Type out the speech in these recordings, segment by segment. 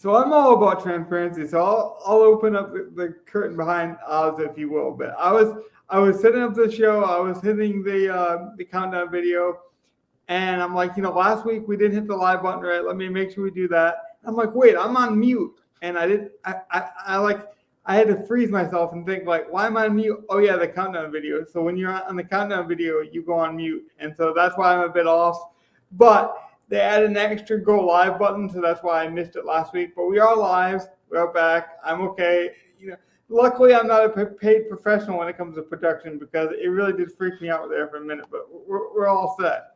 So I'm all about transparency. So I'll open up the curtain behind odds, if you will. But I was setting up the show. I was hitting the countdown video, and I'm like, last week we didn't hit the live button right. Let me make sure we do that. I'm like, wait, I'm on mute, and I didn't. I had to freeze myself and think like, why am I on mute? Oh yeah, the countdown video. So when you're on the countdown video, you go on mute, and so that's why I'm a bit off. But they added an extra go live button, so that's why I missed it last week. But we are live. We are back. I'm okay. Luckily I'm not a paid professional when it comes to production because it really did freak me out there for a minute. But we're all set.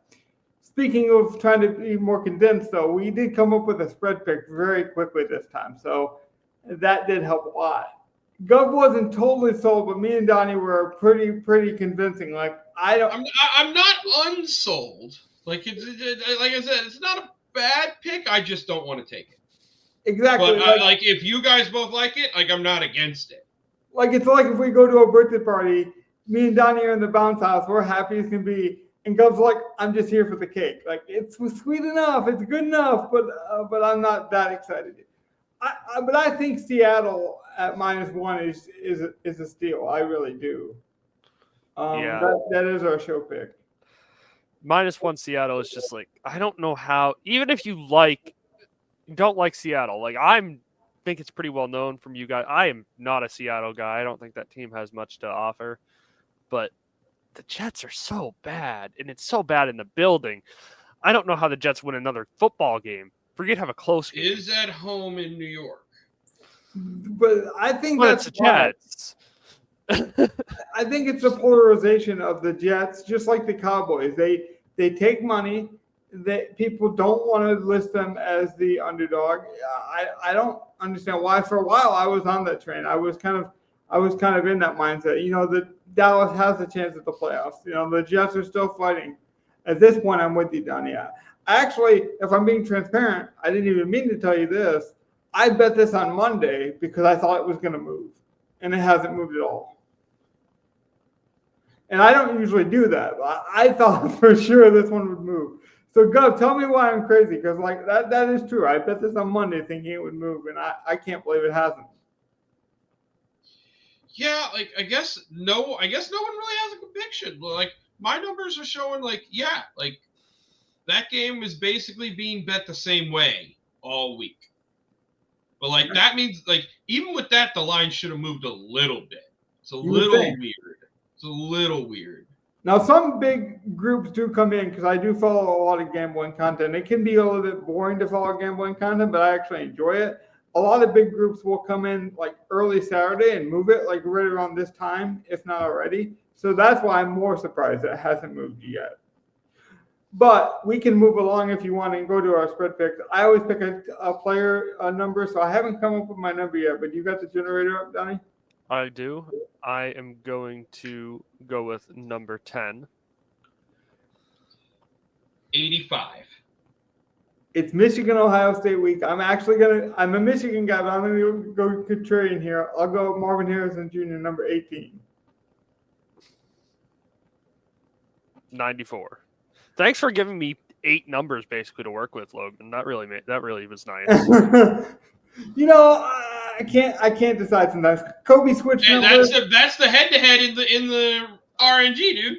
Speaking of trying to be more condensed, though, we did come up with a spread pick very quickly this time, so that did help a lot. Gov wasn't totally sold, but me and Donnie were pretty convincing. Like I'm not unsold. Like I said, it's not a bad pick. I just don't want to take it. Exactly. But if you guys both like it, I'm not against it. Like it's like if we go to a birthday party, me and Donnie are in the bounce house. We're happy as can be, and Gov's like, I'm just here for the cake. Like it's sweet enough, it's good enough, but I'm not that excited. But I think Seattle at -1 is a steal. I really do. That is our show pick. -1 Seattle is just like, I don't know how, even if you don't like Seattle, like think it's pretty well known from you guys. I am not a Seattle guy. I don't think that team has much to offer, but the Jets are so bad, and it's so bad in the building. I don't know how the Jets win another football game. Forget have a close game. Is at home in New York. But I think that's the Jets. I think it's the polarization of the Jets, just like the Cowboys. They take money. That people don't want to list them as the underdog. I don't understand why. For a while, I was on that train. I was kind of in that mindset. That Dallas has a chance at the playoffs. The Jets are still fighting. At this point, I'm with you, Donnie. Actually, if I'm being transparent, I didn't even mean to tell you this. I bet this on Monday because I thought it was going to move, and it hasn't moved at all. And I don't usually do that. I thought for sure this one would move. So, Gov, tell me why I'm crazy, because that is true. I bet this on Monday thinking it would move, and I can't believe it hasn't. Yeah, I guess no one really has a conviction. My numbers are showing that game is basically being bet the same way all week. But that means even with that, the line should have moved a little bit. It's a little weird. It's a little weird. Now, some big groups do come in because I do follow a lot of gambling content. It can be a little bit boring to follow gambling content, but I actually enjoy it. A lot of big groups will come in early Saturday and move it right around this time, if not already. So that's why I'm more surprised that it hasn't moved yet. But we can move along if you want and go to our spread picks. I always pick a player number, so I haven't come up with my number yet. But you got the generator up, Donnie? I do. I am going to go with number 10. 85. It's Michigan-Ohio State week. I'm a Michigan guy, but I'm going to go contrarian here. I'll go Marvin Harrison Jr., number 18. 94. Thanks for giving me 8 numbers basically to work with, Logan. That really was nice. I can't decide sometimes. Kobe switched numbers. That's the head-to-head in the RNG, dude.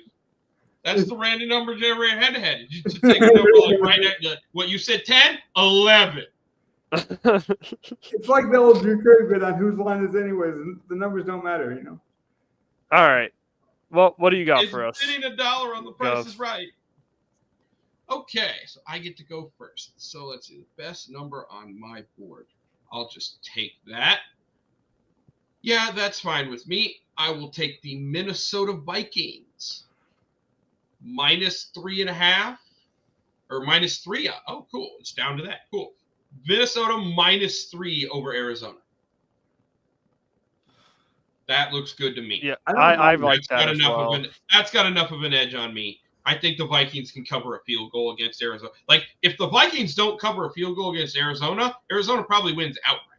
That's the random number generator head-to-head. You just take a number right at what you said, 10, 11. It's like the old Drew Carey bit on whose line is anyways. The numbers don't matter, All right. Well, what do you got for us? It's $1 on the Price is Right. Okay, so I get to go first. So let's see, the best number on my board. I'll just take that. Yeah, that's fine with me. I will take the Minnesota Vikings. -3.5 or -3. Oh, cool. It's down to that. Cool. Minnesota -3 over Arizona. That looks good to me. Yeah, I like that as well. well. That's got enough of an edge on me. I think the Vikings can cover a field goal against Arizona. If the Vikings don't cover a field goal against Arizona, Arizona probably wins outright.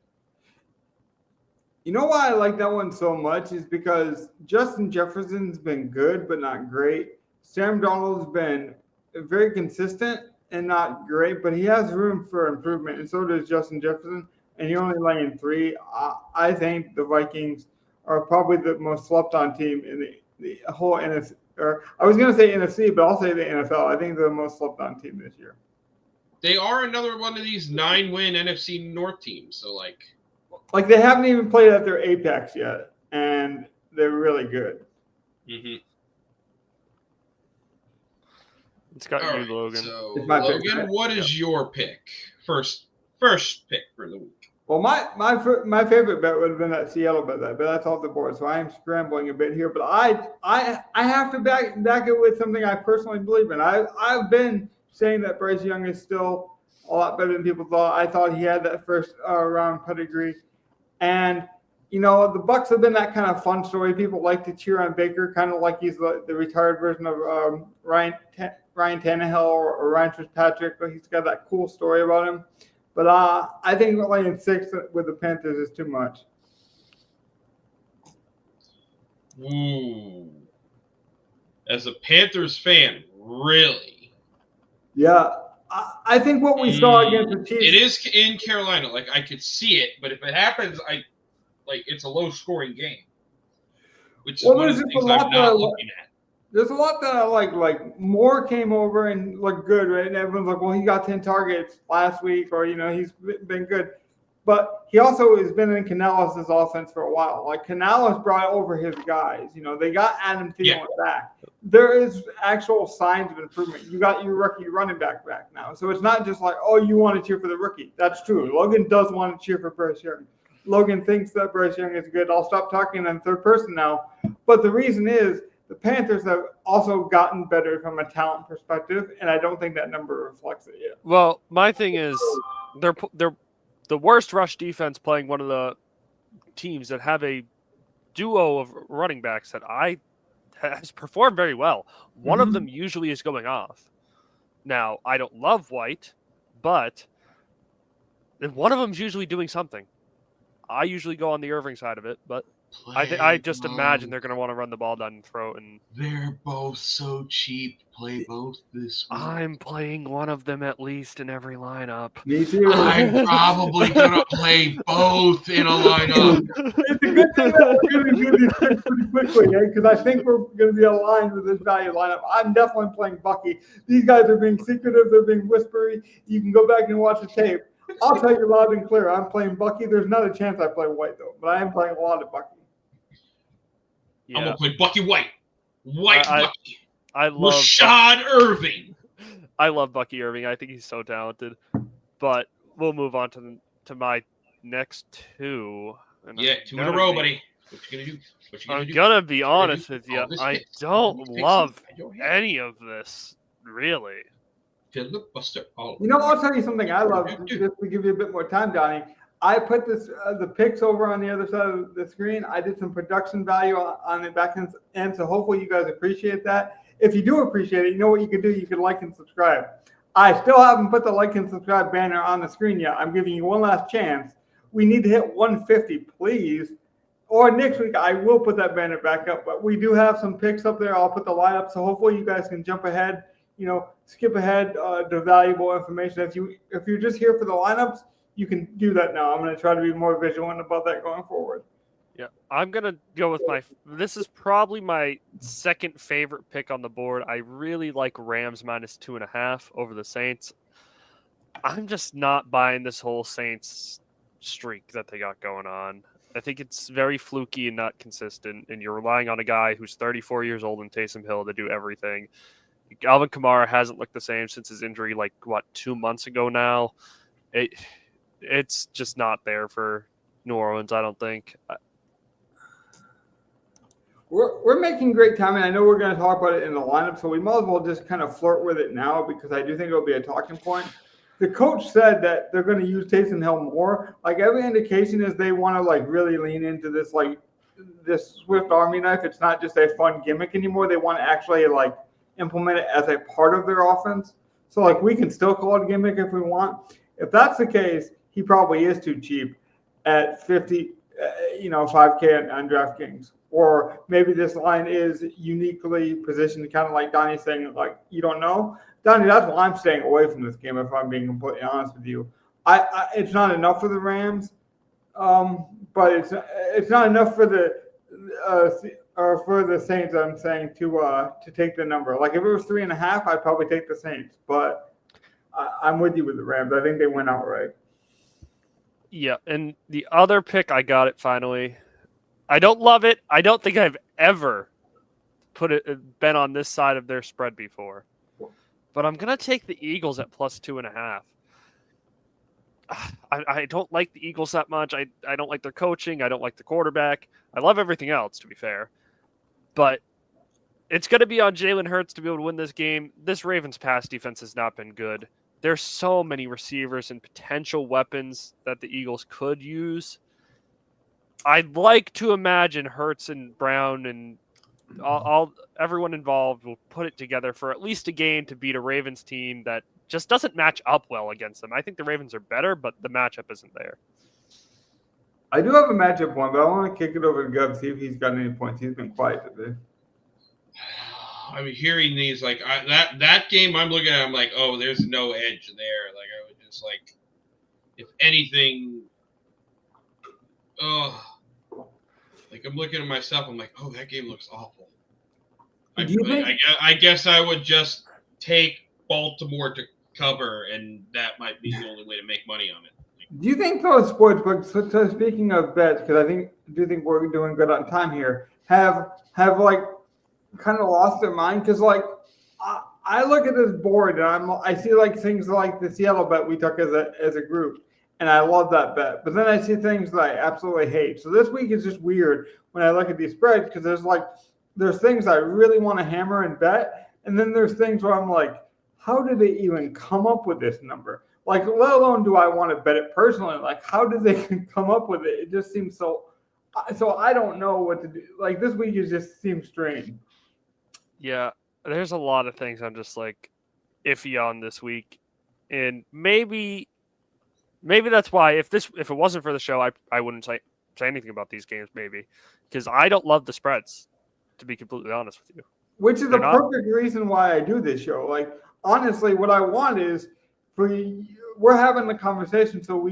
You know why I like that one so much is because Justin Jefferson's been good but not great. Sam Darnold's been very consistent and not great, but he has room for improvement, and so does Justin Jefferson. and you're only laying 3, I think the Vikings are probably the most slept on team in the whole NFC. Or I was going to say NFC, but I'll say the NFL. I think they're the most slept on team this year. They are another one of these 9-win NFC North teams. So, like they haven't even played at their apex yet, and they're really good. Mm-hmm. It's got All you, right, Logan. So, It's my pick, Logan, right? what is your pick? First pick for the week. Well, my favorite bet would have been that Seattle bet, but that's off the board. So I am scrambling a bit here. But I have to back it with something I personally believe in. I've been saying that Bryce Young is still a lot better than people thought. I thought he had that first round pedigree, and the Bucs have been that kind of fun story. People like to cheer on Baker, kind of like he's the retired version of Ryan Tannehill or Ryan Fitzpatrick. He's got that cool story about him. But I think laying 6 with the Panthers is too much. Ooh. As a Panthers fan, really? Yeah. I think what we saw against the Chiefs. It is in Carolina. Like, I could see it, but if it happens, it's a low-scoring game, which is one of the things I'm not looking at. There's a lot that I like. Like, Moore came over and looked good, right? And everyone's like, well, he got 10 targets last week, or, he's been good. But he also has been in Canales' offense for a while. Like, Canales brought over his guys. They got Adam Thielen back. There is actual signs of improvement. You got your rookie running back now. So it's not just like, oh, you want to cheer for the rookie. That's true. Logan does want to cheer for Bryce Young. Logan thinks that Bryce Young is good. I'll stop talking in third person now. But the reason is, the Panthers have also gotten better from a talent perspective, and I don't think that number reflects it yet. Well, my thing is they're the worst rush defense playing one of the teams that have a duo of running backs that has performed very well. One of them usually is going off. Now, I don't love White, but one of them's usually doing something. I usually go on the Irving side of it, but I just imagine they're going to want to run the ball down the throat. And they're both so cheap. Play both this week. I'm playing one of them at least in every lineup. Me too. I'm probably going to play both in a lineup. It's a good thing that we're going to do these picks pretty quickly, because I think we're going to be aligned with this value lineup. I'm definitely playing Bucky. These guys are being secretive. They're being whispery. You can go back and watch the tape. I'll tell you loud and clear. I'm playing Bucky. There's not a chance I play White, though, but I am playing a lot of Bucky. Yeah. I'm going to play Bucky White. Bucky. I love Rashad Irving. I love Bucky Irving. I think he's so talented. But we'll move on to my next 2. And 2 in a row, buddy. What you going to do? I'm going to be honest with you. I don't love any of this, really. Filibuster. I'll tell you something I love, just to give you a bit more time, Donnie. I put the picks over on the other side of the screen. I did some production value on the back end, so hopefully you guys appreciate that. If you do appreciate it, you know what you can do? You can like and subscribe. I still haven't put the like and subscribe banner on the screen yet. I'm giving you one last chance. We need to hit 150, please. Or next week, I will put that banner back up. But we do have some picks up there. I'll put the lineup, so hopefully you guys can jump ahead, skip ahead to valuable information. If you're just here for the lineups, you can do that now. I'm going to try to be more vigilant about that going forward. Yeah, I'm going to go with this is probably my second favorite pick on the board. I really like Rams -2.5 over the Saints. I'm just not buying this whole Saints streak that they got going on. I think it's very fluky and not consistent, and you're relying on a guy who's 34 years old in Taysom Hill to do everything. Alvin Kamara hasn't looked the same since his injury, 2 months ago now. It's just not there for New Orleans, I don't think. We're making great time, and I know we're going to talk about it in the lineup, so we might as well just kind of flirt with it now because I do think it'll be a talking point. The coach said that they're going to use Taysom Hill more. Every indication is they want to really lean into this this Swift Army knife. It's not just a fun gimmick anymore. They want to actually implement it as a part of their offense. So we can still call it a gimmick if we want. If that's the case, he probably is too cheap at 50, 5K on DraftKings. Or maybe this line is uniquely positioned, kind of like Donnie's saying, you don't know. Donnie, that's why I'm staying away from this game, if I'm being completely honest with you. It's not enough for the Rams, but it's not enough for the or for the Saints. I'm saying to take the number. Like if it was 3.5, I'd probably take the Saints. But I'm with you with the Rams. I think they went outright. Yeah, and the other pick, I got it finally. I don't love it. I don't think I've ever been on this side of their spread before. But I'm going to take the Eagles at plus 2.5. I don't like the Eagles that much. I don't like their coaching. I don't like the quarterback. I love everything else, to be fair. But it's going to be on Jalen Hurts to be able to win this game. This Ravens pass defense has not been good. There's so many receivers and potential weapons that the Eagles could use. I'd like to imagine Hurts and Brown and everyone involved will put it together for at least a game to beat a Ravens team that just doesn't match up well against them. I think the Ravens are better, but the matchup isn't there. I do have a matchup one, but I want to kick it over to Gov, see if he's got any points. He's been quiet today. I mean, hearing these, like that game, I'm looking at, I'm like, oh, there's no edge there. Like I would just like, if anything, like I'm looking at myself, I'm like, oh, that game looks awful. I guess I would just take Baltimore to cover, and that might be the only way to make money on it. Do you think those sportsbooks, so speaking of bets, because do you think we're doing good on time here, have like kind of lost their mind? Because like I look at this board and I see like things like the Seattle bet we took as a group, and I love that bet. But then I see things that I absolutely hate. So this week is just weird when I look at these spreads because there's things I really want to hammer and bet, and then there's things where I'm like, how did they even come up with this number? Like, let alone do I want to bet it personally? Like, how did they come up with it? It just seems so I don't know what to do. Like, this week just seems strange. Yeah, there's a lot of things I'm just like iffy on this week, and maybe that's why if it wasn't for the show, I wouldn't say anything about these games, maybe because I don't love the spreads, to be completely honest with you. Which is the perfect reason why I do this show. Like, honestly, what I want is we're having the conversation so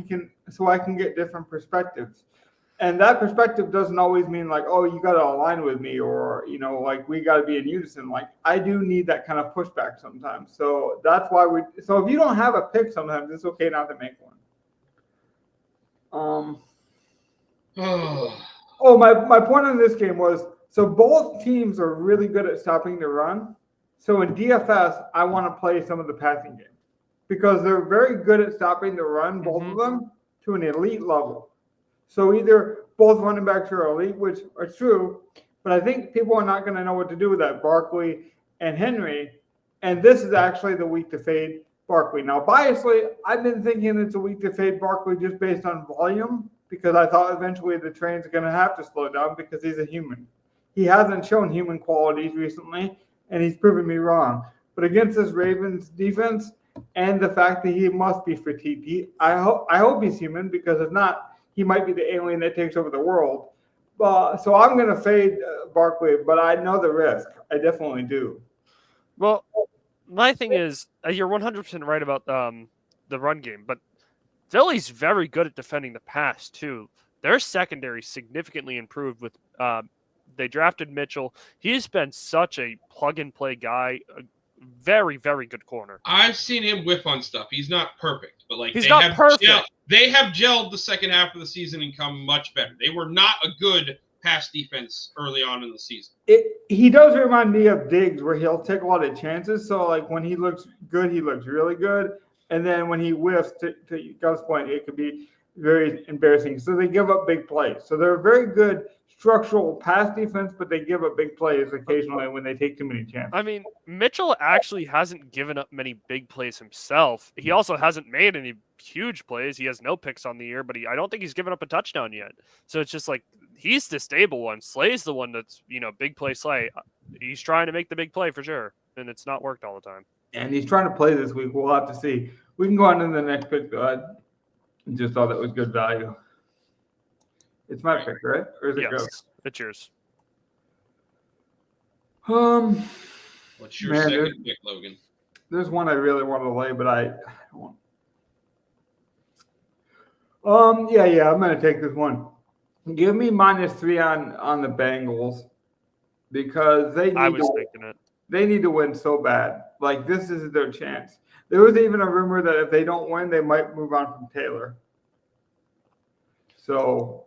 I can get different perspectives. And that perspective doesn't always mean like, oh, you got to align with me or, like we got to be in unison. Like I do need that kind of pushback sometimes. So that's why so if you don't have a pick sometimes, it's okay not to make one. My point on this game was, so both teams are really good at stopping the run. So in DFS, I want to play some of the passing game because they're very good at stopping the run, both of them, to an elite level. So either both running backs are elite, which are true, but I think people are not going to know what to do with that, Barkley and Henry. And this is actually the week to fade Barkley. Now, biasly, I've been thinking it's a week to fade Barkley just based on volume because I thought eventually the train's going to have to slow down because he's a human. He hasn't shown human qualities recently, and he's proven me wrong. But against this Ravens defense and the fact that he must be fatigued, I hope he's human because if not, he might be the alien that takes over the world. So I'm going to fade Barkley, but I know the risk. I definitely do. Well, my thing is, you're 100% right about the run game, but Philly's very good at defending the pass, too. Their secondary significantly improved with they drafted Mitchell. He's been such a plug-and-play guy, a very, very good corner. I've seen him whiff on stuff. He's not perfect, but like he's not perfect. They have gelled the second half of the season and come much better. They were not a good pass defense early on in the season. He does remind me of Diggs, where he'll take a lot of chances. So like when he looks good, he looks really good, and then when he whiffs, to Gov's point, it could be very embarrassing. So they give up big plays. So they're very good structural pass defense, but they give up big plays occasionally when they take too many chances. I mean, Mitchell actually hasn't given up many big plays himself. He also hasn't made any huge plays. He has no picks on the year, but I don't think he's given up a touchdown yet. So it's just like he's the stable one. Slay's the one that's, big play Slay. He's trying to make the big play for sure, and it's not worked all the time. And he's trying to play this week. We'll have to see. We can go on to the next pick. I just thought that was good value. It's my pick, right? Or is it yes, it's yours. What's your second pick, Logan? There's one I really want to lay, but I don't. Yeah, I'm gonna take this one. Give me -3 on the Bengals because I was thinking it. they need to win so bad. Like this is their chance. There was even a rumor that if they don't win, they might move on from Taylor. So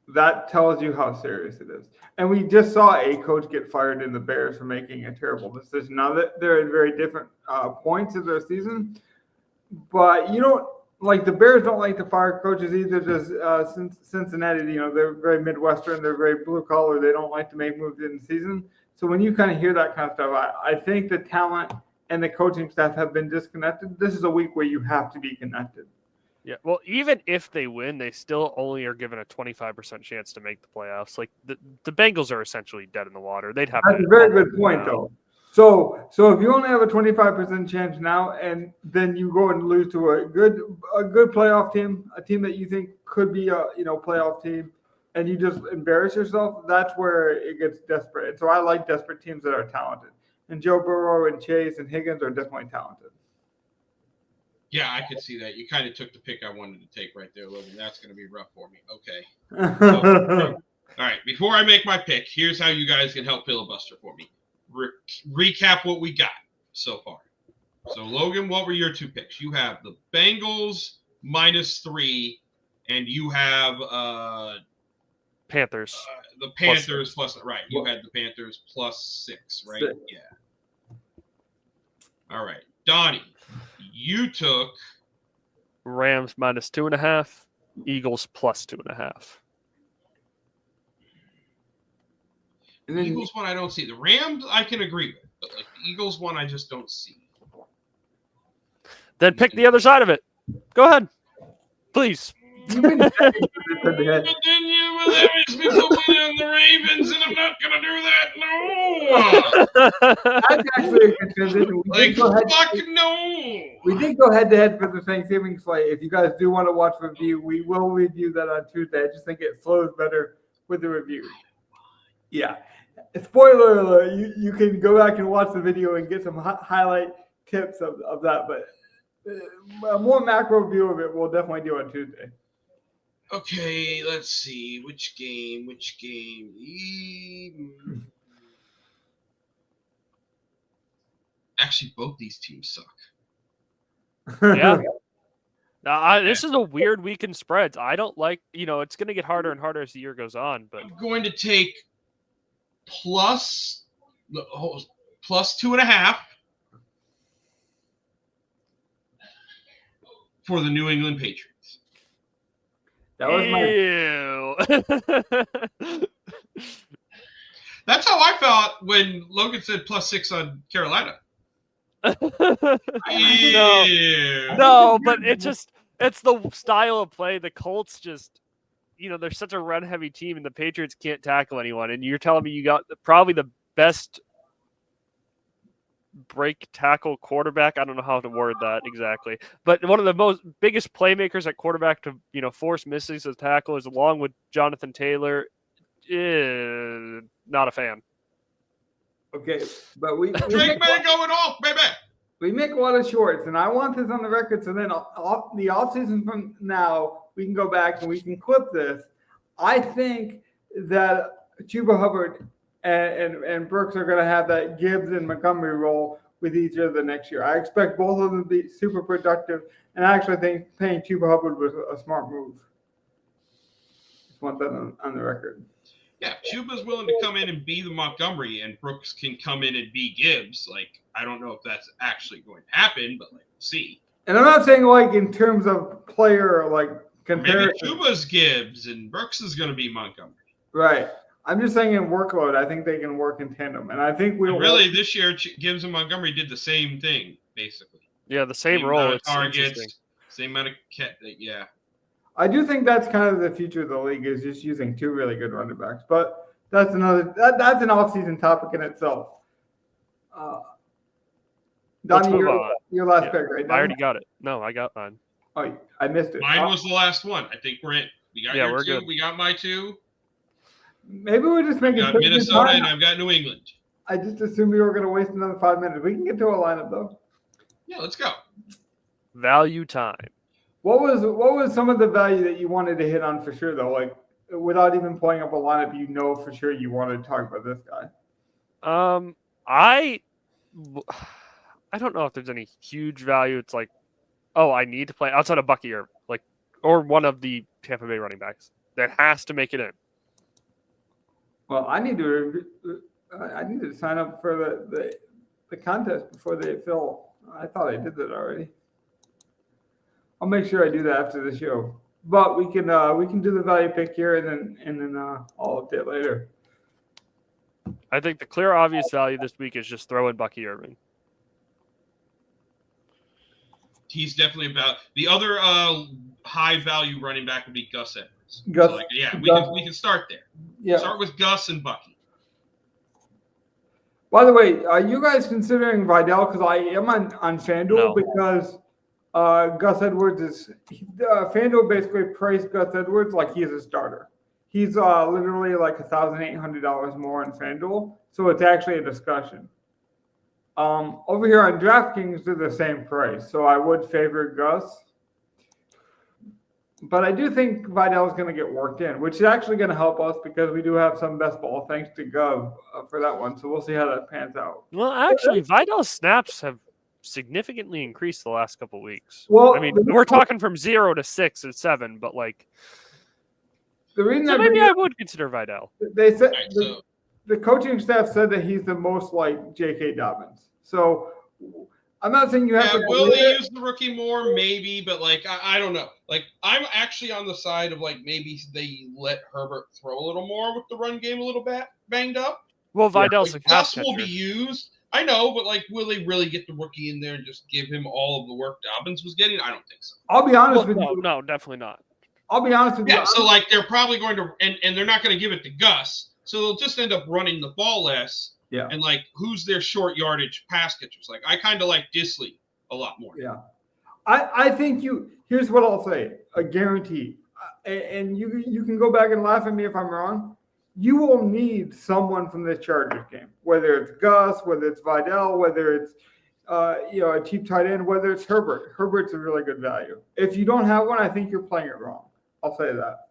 that tells you how serious it is. And we just saw a coach get fired in the Bears for making a terrible decision. Now that they're at very different points of their season, but you don't like the Bears don't like to fire coaches either. Does Cincinnati? You know, they're very Midwestern. They're very blue collar. They don't like to make moves in the season. So when you kind of hear that kind of stuff, I think the talent and the coaching staff have been disconnected. This is a week where you have to be connected. Yeah, well, even if they win, they still only are given a 25% chance to make the playoffs. Like the Bengals are essentially dead in the water. They'd have. That's a very good point, though. So if you only have a 25% chance now, and then you go and lose to a good playoff team, a team that you think could be a playoff team, and you just embarrass yourself, that's where it gets desperate. And so I like desperate teams that are talented, and Joe Burrow and Chase and Higgins are definitely talented. Yeah, I could see that. You kind of took the pick I wanted to take right there, Logan. That's going to be rough for me. Okay. All right. Before I make my pick, here's how you guys can help filibuster for me. Recap what we got so far. So, Logan, what were your two picks? You have the Bengals -3, and you have Panthers. The Panthers plus right. You had the Panthers +6, right? 6. Yeah. All right. Donnie, you took Rams -2.5, Eagles +2.5. And then Eagles one I don't see. The Rams I can agree with, but like the Eagles one I just don't see. Then pick the other side of it. Go ahead, please. But then you will makes me put me on the Ravens, and I'm not gonna do that. No. That's actually a good transition. No. We did go head to head for the Thanksgiving slate. If you guys do want to watch review, we will review that on Tuesday. I just think it flows better with the review. Yeah. Spoiler alert, you can go back and watch the video and get some highlight tips of that, but a more macro view of it we'll definitely do on Tuesday. Okay, let's see. Which game? Actually, both these teams suck. Yeah. This is a weird week in spreads. I don't like, it's going to get harder and harder as the year goes on. But I'm going to take plus 2.5 for the New England Patriots. That was That's how I felt when Logan said +6 on Carolina. No, but it's the style of play. The Colts just, they're such a run-heavy team, and the Patriots can't tackle anyone. And you're telling me you got probably the best break tackle quarterback. I don't know how to word that exactly, but one of the biggest playmakers at quarterback to force misses as tackles, along with Jonathan Taylor. Not a fan. Okay, but we Drake May going off, baby. We make a lot of shorts, and I want this on the record. So then, the off season from now, we can go back and we can clip this. I think that Chuba Hubbard and Brooks are going to have that Gibbs and Montgomery role with each other next year. I expect both of them to be super productive, and I actually think paying Chuba Hubbard was a smart move. Just want that on the record. Yeah, Chuba's willing to come in and be the Montgomery, and Brooks can come in and be Gibbs. Like, I don't know if that's actually going to happen, but we'll see. And I'm not saying in terms of player comparison. Maybe Chuba's Gibbs and Brooks is going to be Montgomery. Right. I'm just saying in workload, I think they can work in tandem, and I think this year Gibbs and Montgomery did the same thing basically. Yeah, the same role. Amount of targets, same amount of yeah. I do think that's kind of the future of the league is just using two really good running backs, but that's that's an off-season topic in itself. Donnie, your last pick, right? I already got it. No, I got mine. Oh, I missed it. Mine was the last one. I think we're in. We got your two. Good. We got my two. Maybe we're just making. I've got Minnesota and I've got New England. I just assumed we were going to waste another 5 minutes. We can get to a lineup though. Yeah, let's go. Value time. What was some of the value that you wanted to hit on for sure though? Like without even pulling up a lineup, you know for sure you wanted to talk about this guy. I don't know if there's any huge value. It's like, oh, I need to play outside of Bucky or one of the Tampa Bay running backs that has to make it in. Well, I need to sign up for the contest before they fill. I thought I did that already. I'll make sure I do that after the show. But we can do the value pick here and then I'll update later. I think the clear obvious value this week is just throw in Bucky Irving. He's definitely about the other high value running back would be Gus Edwards. Gus, so we can start there. Yeah. Start with Gus and Bucky. By the way, are you guys considering Vidal? Because I am on FanDuel because Gus Edwards FanDuel basically priced Gus Edwards like he's a starter. He's literally like $1,800 more in FanDuel, so it's actually a discussion. Over here on DraftKings, they're the same price, so I would favor Gus. But I do think Vidal is going to get worked in, which is actually going to help us because we do have some best ball thanks to Gov for that one. So we'll see how that pans out. Well, actually, Vidal's snaps have significantly increased the last couple of weeks. Well, I mean, we're talking from 0 to 6 or 7, but like, the reason so maybe I would consider Vidal. They said the coaching staff said that he's the most like J.K. Dobbins. So I'm not saying you have to. Will they use the rookie more? Maybe, but like I don't know. Like I'm actually on the side of like maybe they let Herbert throw a little more with the run game a little bit banged up. Well, Vidal's like, a pass Gus will be used. I know, but like, will they really get the rookie in there and just give him all of the work Dobbins was getting? I don't think so. I'll be honest with you. No, definitely not. I'll be honest with you. Yeah, so like they're probably going to, and they're not going to give it to Gus, so they'll just end up running the ball less. Yeah. And like, who's their short yardage pass catchers? Like, I kind of like Disley a lot more. Yeah. I think here's what I'll say, a guarantee. And you can go back and laugh at me if I'm wrong. You will need someone from this Chargers game, whether it's Gus, whether it's Vidal, whether it's a cheap tight end, whether it's Herbert. Herbert's a really good value. If you don't have one, I think you're playing it wrong. I'll say that.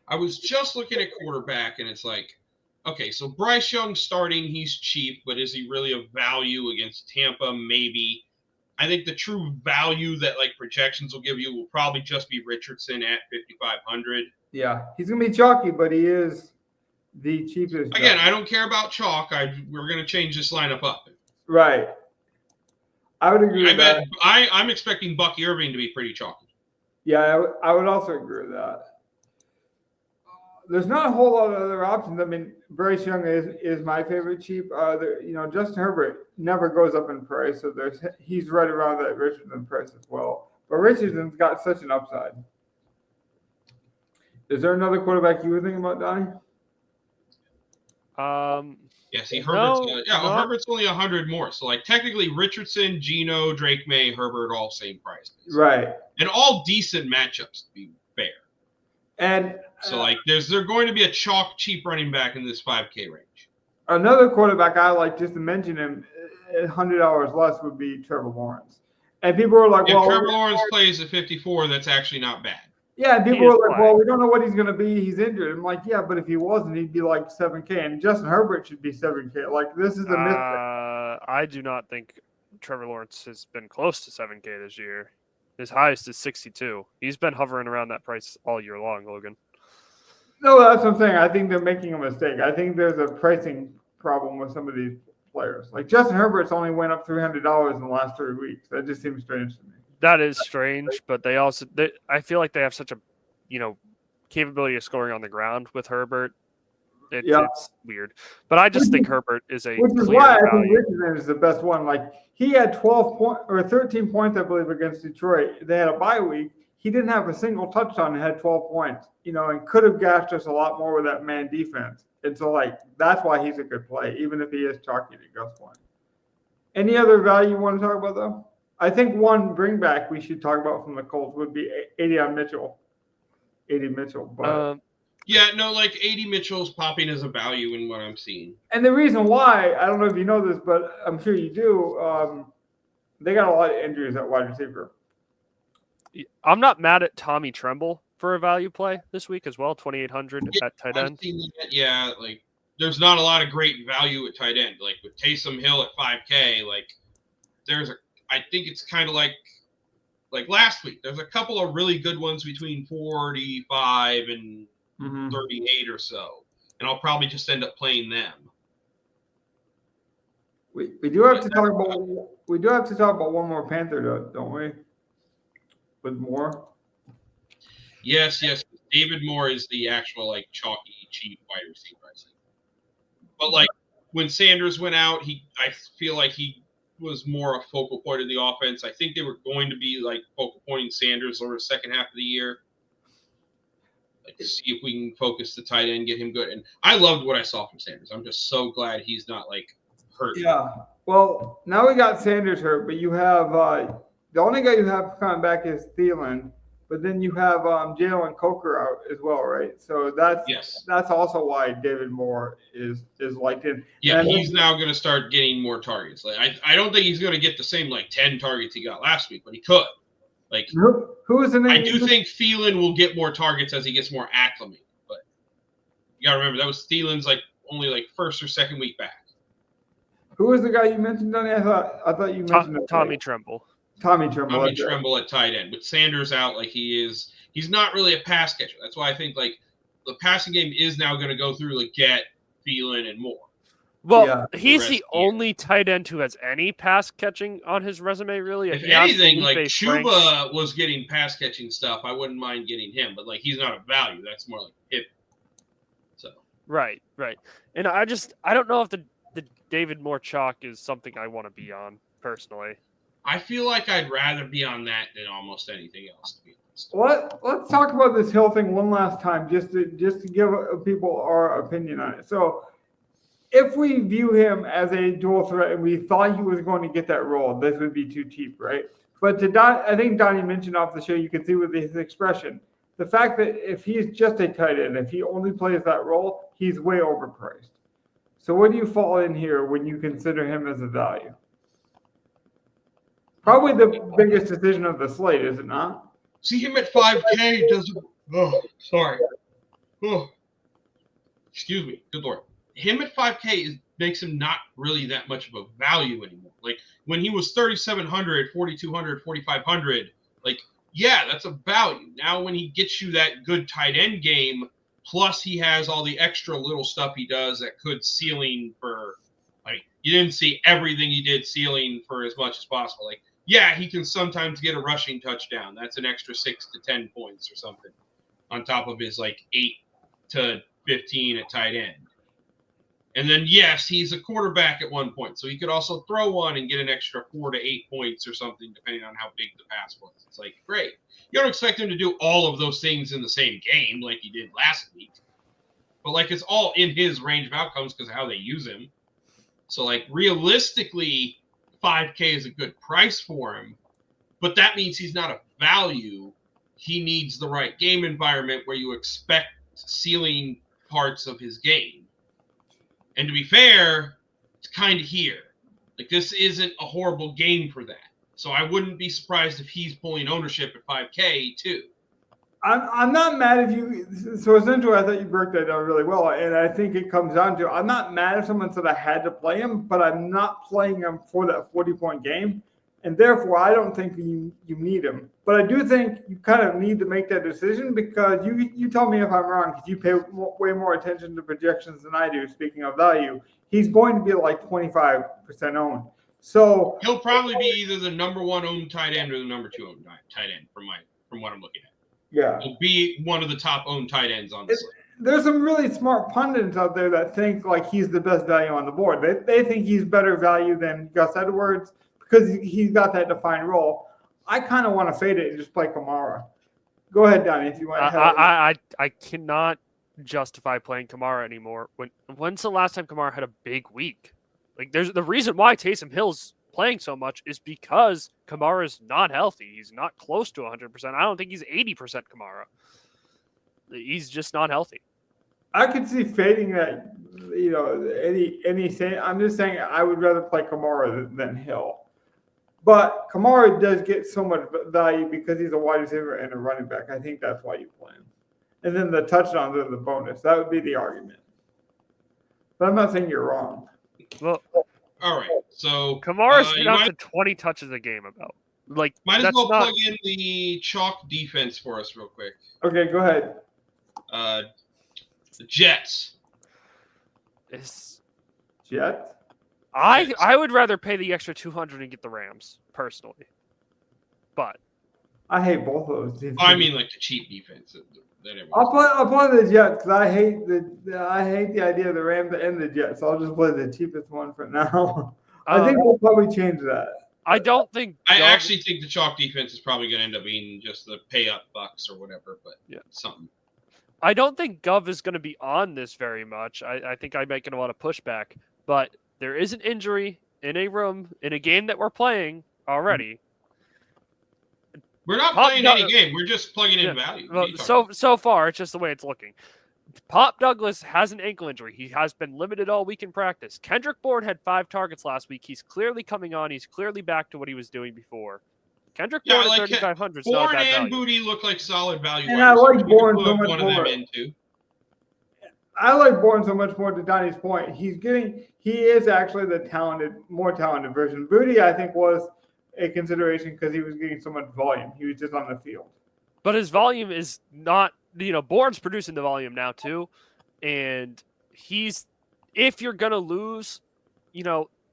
I was just looking at quarterback, and it's like, okay, so Bryce Young starting, he's cheap, but is he really a value against Tampa? Maybe. I think the true value that like projections will give you will probably just be Richardson at 5,500. Yeah, he's gonna be chalky, but he is the cheapest. Again, I don't care about chalk. We're gonna change this lineup up. Right. I would agree with that. I'm expecting Bucky Irving to be pretty chalky. Yeah, I would also agree with that. There's not a whole lot of other options. I mean, Bryce Young is my favorite cheap. Justin Herbert never goes up in price, so he's right around that Richardson price as well. But Richardson's got such an upside. Is there another quarterback you were thinking about, Donnie? Yeah, see, Herbert's only 100 more. So, like, technically, Richardson, Geno, Drake May, Herbert, all same price. Right. And all decent matchups, to be fair. And so, like, there's going to be a chalk cheap running back in this 5K range. Another quarterback I like, just to mention him, $100 less would be Trevor Lawrence. And people are like, if Trevor Lawrence plays at 54, that's actually not bad. Yeah, and people are like, well, we don't know what he's going to be. He's injured. I'm like, yeah, but if he wasn't, he'd be like 7K. And Justin Herbert should be 7K. Like, this is a myth. I do not think Trevor Lawrence has been close to 7K this year. His highest is 62. He's been hovering around that price all year long, Logan. No, that's what I'm saying. I think they're making a mistake. I think there's a pricing problem with some of these players. Like, Justin Herbert's only went up $300 in the last 3 weeks. That just seems strange to me. That is strange, but I feel like they have such a, capability of scoring on the ground with Herbert. It's weird, but I just think Herbert is which is why I think Richardson is the best one. Like, he had 13 points, I believe, against Detroit. They had a bye week. He didn't have a single touchdown and had 12 points, and could have gashed us a lot more with that man defense. And so, like, that's why he's a good play, even if he is chalky to Gus point. Any other value you want to talk about, though? I think one bring back we should talk about from the Colts would be 80 Mitchell. But like 80 Mitchell's popping as a value in what I'm seeing. And the reason why, I don't know if you know this, but I'm sure you do, they got a lot of injuries at wide receiver. I'm not mad at Tommy Tremble for a value play this week as well, 2,800 at tight I've end. seen that. Yeah, like there's not a lot of great value at tight end. Like with Taysom Hill at 5K, like I think it's kind of like last week. There's a couple of really good ones between 45 and 38 or so, and I'll probably just end up playing them. We do have to talk about one more Panther, though, don't we? With Moore. Yes. David Moore is the actual like chalky cheap wide receiver, I think. But like when Sanders went out, I feel like he was more a focal point of the offense. I think they were going to be like focal pointing Sanders over the second half of the year. Like see if we can focus the tight end, get him good. And I loved what I saw from Sanders. I'm just so glad he's not like hurt. Yeah. Well, now we got Sanders hurt, but you have the only guy you have coming back is Thielen, but then you have Jalen Coker out as well, right? So that's also why David Moore is liked in. Yeah, he's now going to start getting more targets. Like I don't think he's going to get the same like 10 targets he got last week, but he could. Like who is the name? I do think Thielen will get more targets as he gets more acclimated, but you got to remember that was Thielen's like only like first or second week back. Who was the guy you mentioned, Donnie? I thought you mentioned Tommy Tremble. Tommy Tremble. Tremble at tight end. With Sanders out, like he's not really a pass catcher. That's why I think like the passing game is now going to go through like Get, Thielen, and more. Well, he's the only tight end who has any pass catching on his resume, really. If anything, like Chuba was getting pass catching stuff, I wouldn't mind getting him, but like he's not a value. That's more like hip. So right. And I don't know if the David Moore chalk is something I want to be on personally. I feel like I'd rather be on that than almost anything else, to be honest. Let's talk about this Hill thing one last time, just to give people our opinion on it. So, if we view him as a dual threat and we thought he was going to get that role, this would be too cheap, right? But I think Donnie mentioned off the show, you can see with his expression, the fact that if he's just a tight end, if he only plays that role, he's way overpriced. So where do you fall in here when you consider him as a value? Probably the biggest decision of the slate, is it not? See him at 5K doesn't. Oh, sorry. Oh, excuse me. Good Lord. Him at 5K makes him not really that much of a value anymore. Like when he was 3,700, 4,200, 4,500, like, yeah, that's a value. Now when he gets you that good tight end game, plus he has all the extra little stuff he does that could ceiling for, like, you didn't see everything he did ceiling for as much as possible. Like, yeah, he can sometimes get a rushing touchdown. That's an extra 6 to 10 points or something on top of his like 8 to 15 at tight end. And then, yes, he's a quarterback at one point. So he could also throw one and get an extra 4 to 8 points or something, depending on how big the pass was. It's like, great. You don't expect him to do all of those things in the same game like he did last week. But, like, it's all in his range of outcomes because of how they use him. So, like, realistically, 5K is a good price for him. But that means he's not a value. He needs the right game environment where you expect ceiling parts of his game. And to be fair, it's kind of here. Like, this isn't a horrible game for that. So I wouldn't be surprised if he's pulling ownership at 5K too. I'm not mad if you. So essentially, I thought you broke that down really well, and I think it comes down to I'm not mad if someone said I had to play him, but I'm not playing him for that 40-point game, and therefore I don't think you need him. But I do think you kind of need to make that decision because you tell me if I'm wrong because you pay way more attention to projections than I do. Speaking of value, he's going to be like 25% owned. So he'll probably be either the number 1 owned tight end or the number 2 owned tight end from what I'm looking at. Yeah, he'll be one of the top owned tight ends on this list. There's some really smart pundits out there that think like he's the best value on the board. They think he's better value than Gus Edwards because he's got that defined role. I kind of want to fade it and just play Kamara. Go ahead, Donnie, if you want. I cannot justify playing Kamara anymore. When's the last time Kamara had a big week? Like, there's the reason why Taysom Hill's playing so much is because Kamara's not healthy. He's not close to 100%. I don't think he's 80% Kamara. He's just not healthy. I could see fading that. Any. I'm just saying I would rather play Kamara than Hill. But Kamara does get so much value because he's a wide receiver and a running back. I think that's why you play him. And then the touchdowns are the bonus. That would be the argument. But I'm not saying you're wrong. Well, All right. So Kamara's been you up might, to 20 touches a game about. Like might as that's well not plug in the chalk defense for us real quick. Okay, go ahead. The Jets. it's, Jets? I would rather pay the extra 200 and get the Rams personally. But I hate both of those teams. I mean, like the cheap defense. That I'll play the Jets because I hate the idea of the Rams and the Jets. So I'll just play the cheapest one for now. I think we'll probably change that. I don't think I actually think the chalk defense is probably going to end up being just the pay up bucks or whatever, but yeah, something. I don't think Gov is going to be on this very much. I think I might get a lot of pushback, but there is an injury in a room in a game that we're playing already. We're not playing any game. We're just plugging in value. Well, so far, it's just the way it's looking. Pop Douglas has an ankle injury. He has been limited all week in practice. Kendrick Bourne had 5 targets last week. He's clearly coming on. He's clearly back to what he was doing before. Kendrick Bourne at 3,500 is not Bourne bad and value. Booty look like solid value. And I like Bourne so much one more. Of them into. I like Bourne so much more, to Donnie's point. He is actually the more talented version. Booty, I think, was a consideration because he was getting so much volume. He was just on the field. But his volume is not, Bourne's producing the volume now too. And if you're going to lose,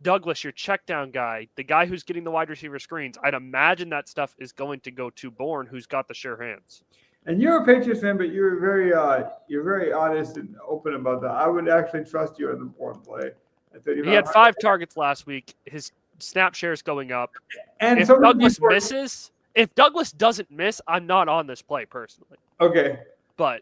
Douglas, your check down guy, the guy who's getting the wide receiver screens, I'd imagine that stuff is going to go to Bourne, who's got the sure hands. And you're a Patriots fan, but you're very honest and open about that. I would actually trust you in the Bourne play. He had 5 targets last week. His snap share is going up. And if Douglas doesn't miss, I'm not on this play personally. Okay. But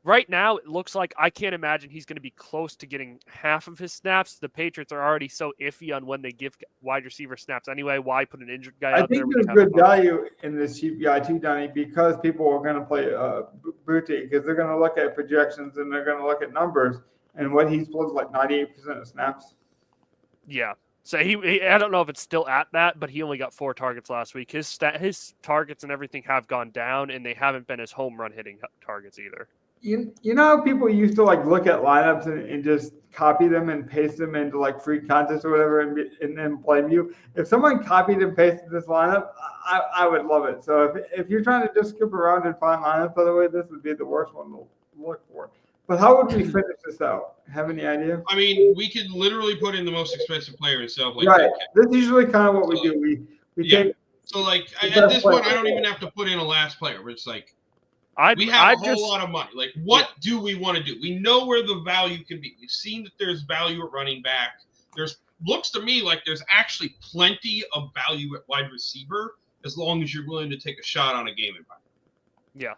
right now, it looks like I can't imagine he's going to be close to getting half of his snaps. The Patriots are already so iffy on when they give wide receiver snaps anyway. Why put an injured guy out there? I think there's good value in this cheap guy too, Donnie, because people are going to play Booty because they're going to look at projections and they're going to look at numbers and what he's played like 98% of snaps. Yeah. So I don't know if it's still at that, but he only got 4 targets last week. His targets and everything have gone down, and they haven't been his home run hitting targets either. You know how people used to like look at lineups and just copy them and paste them into like free contests or whatever and then blame you? If someone copied and pasted this lineup, I would love it. So if you're trying to just skip around and find lineups, by the way, this would be the worst one to look for. But how would we finish this out? Have any idea? I mean, we could literally put in the most expensive player and sell. Right. This is usually kind of what we do. We take. So like at this point, I don't even have to put in a last player. It's like we have a whole lot of money. Like, what do we want to do? We know where the value can be. We've seen that there's value at running back. Looks to me like there's actually plenty of value at wide receiver as long as you're willing to take a shot on a game environment. Yeah.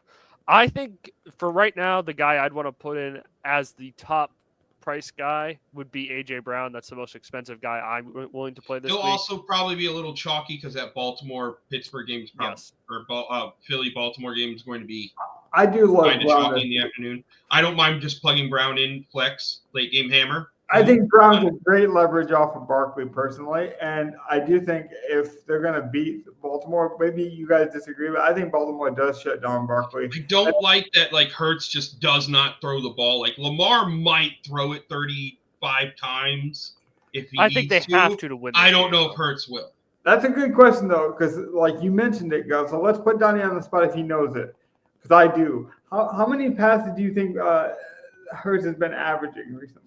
I think for right now, the guy I'd want to put in as the top price guy would be A.J. Brown. That's the most expensive guy I'm willing to play this week. He'll also probably be a little chalky because that Baltimore-Pittsburgh game is probably, or Philly-Baltimore game is going to be I do love kind of chalky in the afternoon. I don't mind just plugging Brown in, flex, late game hammer. I think Brown's a great leverage off of Barkley personally, and I do think if they're going to beat Baltimore, maybe you guys disagree, but I think Baltimore does shut down Barkley. I don't like that. Like Hurts just does not throw the ball. Like Lamar might throw it 35 times if he. I think they have to win. I don't know if Hurts will. That's a good question though, because like you mentioned it, Gus. So let's put Donnie on the spot if he knows it, because I do. How many passes do you think Hurts has been averaging recently?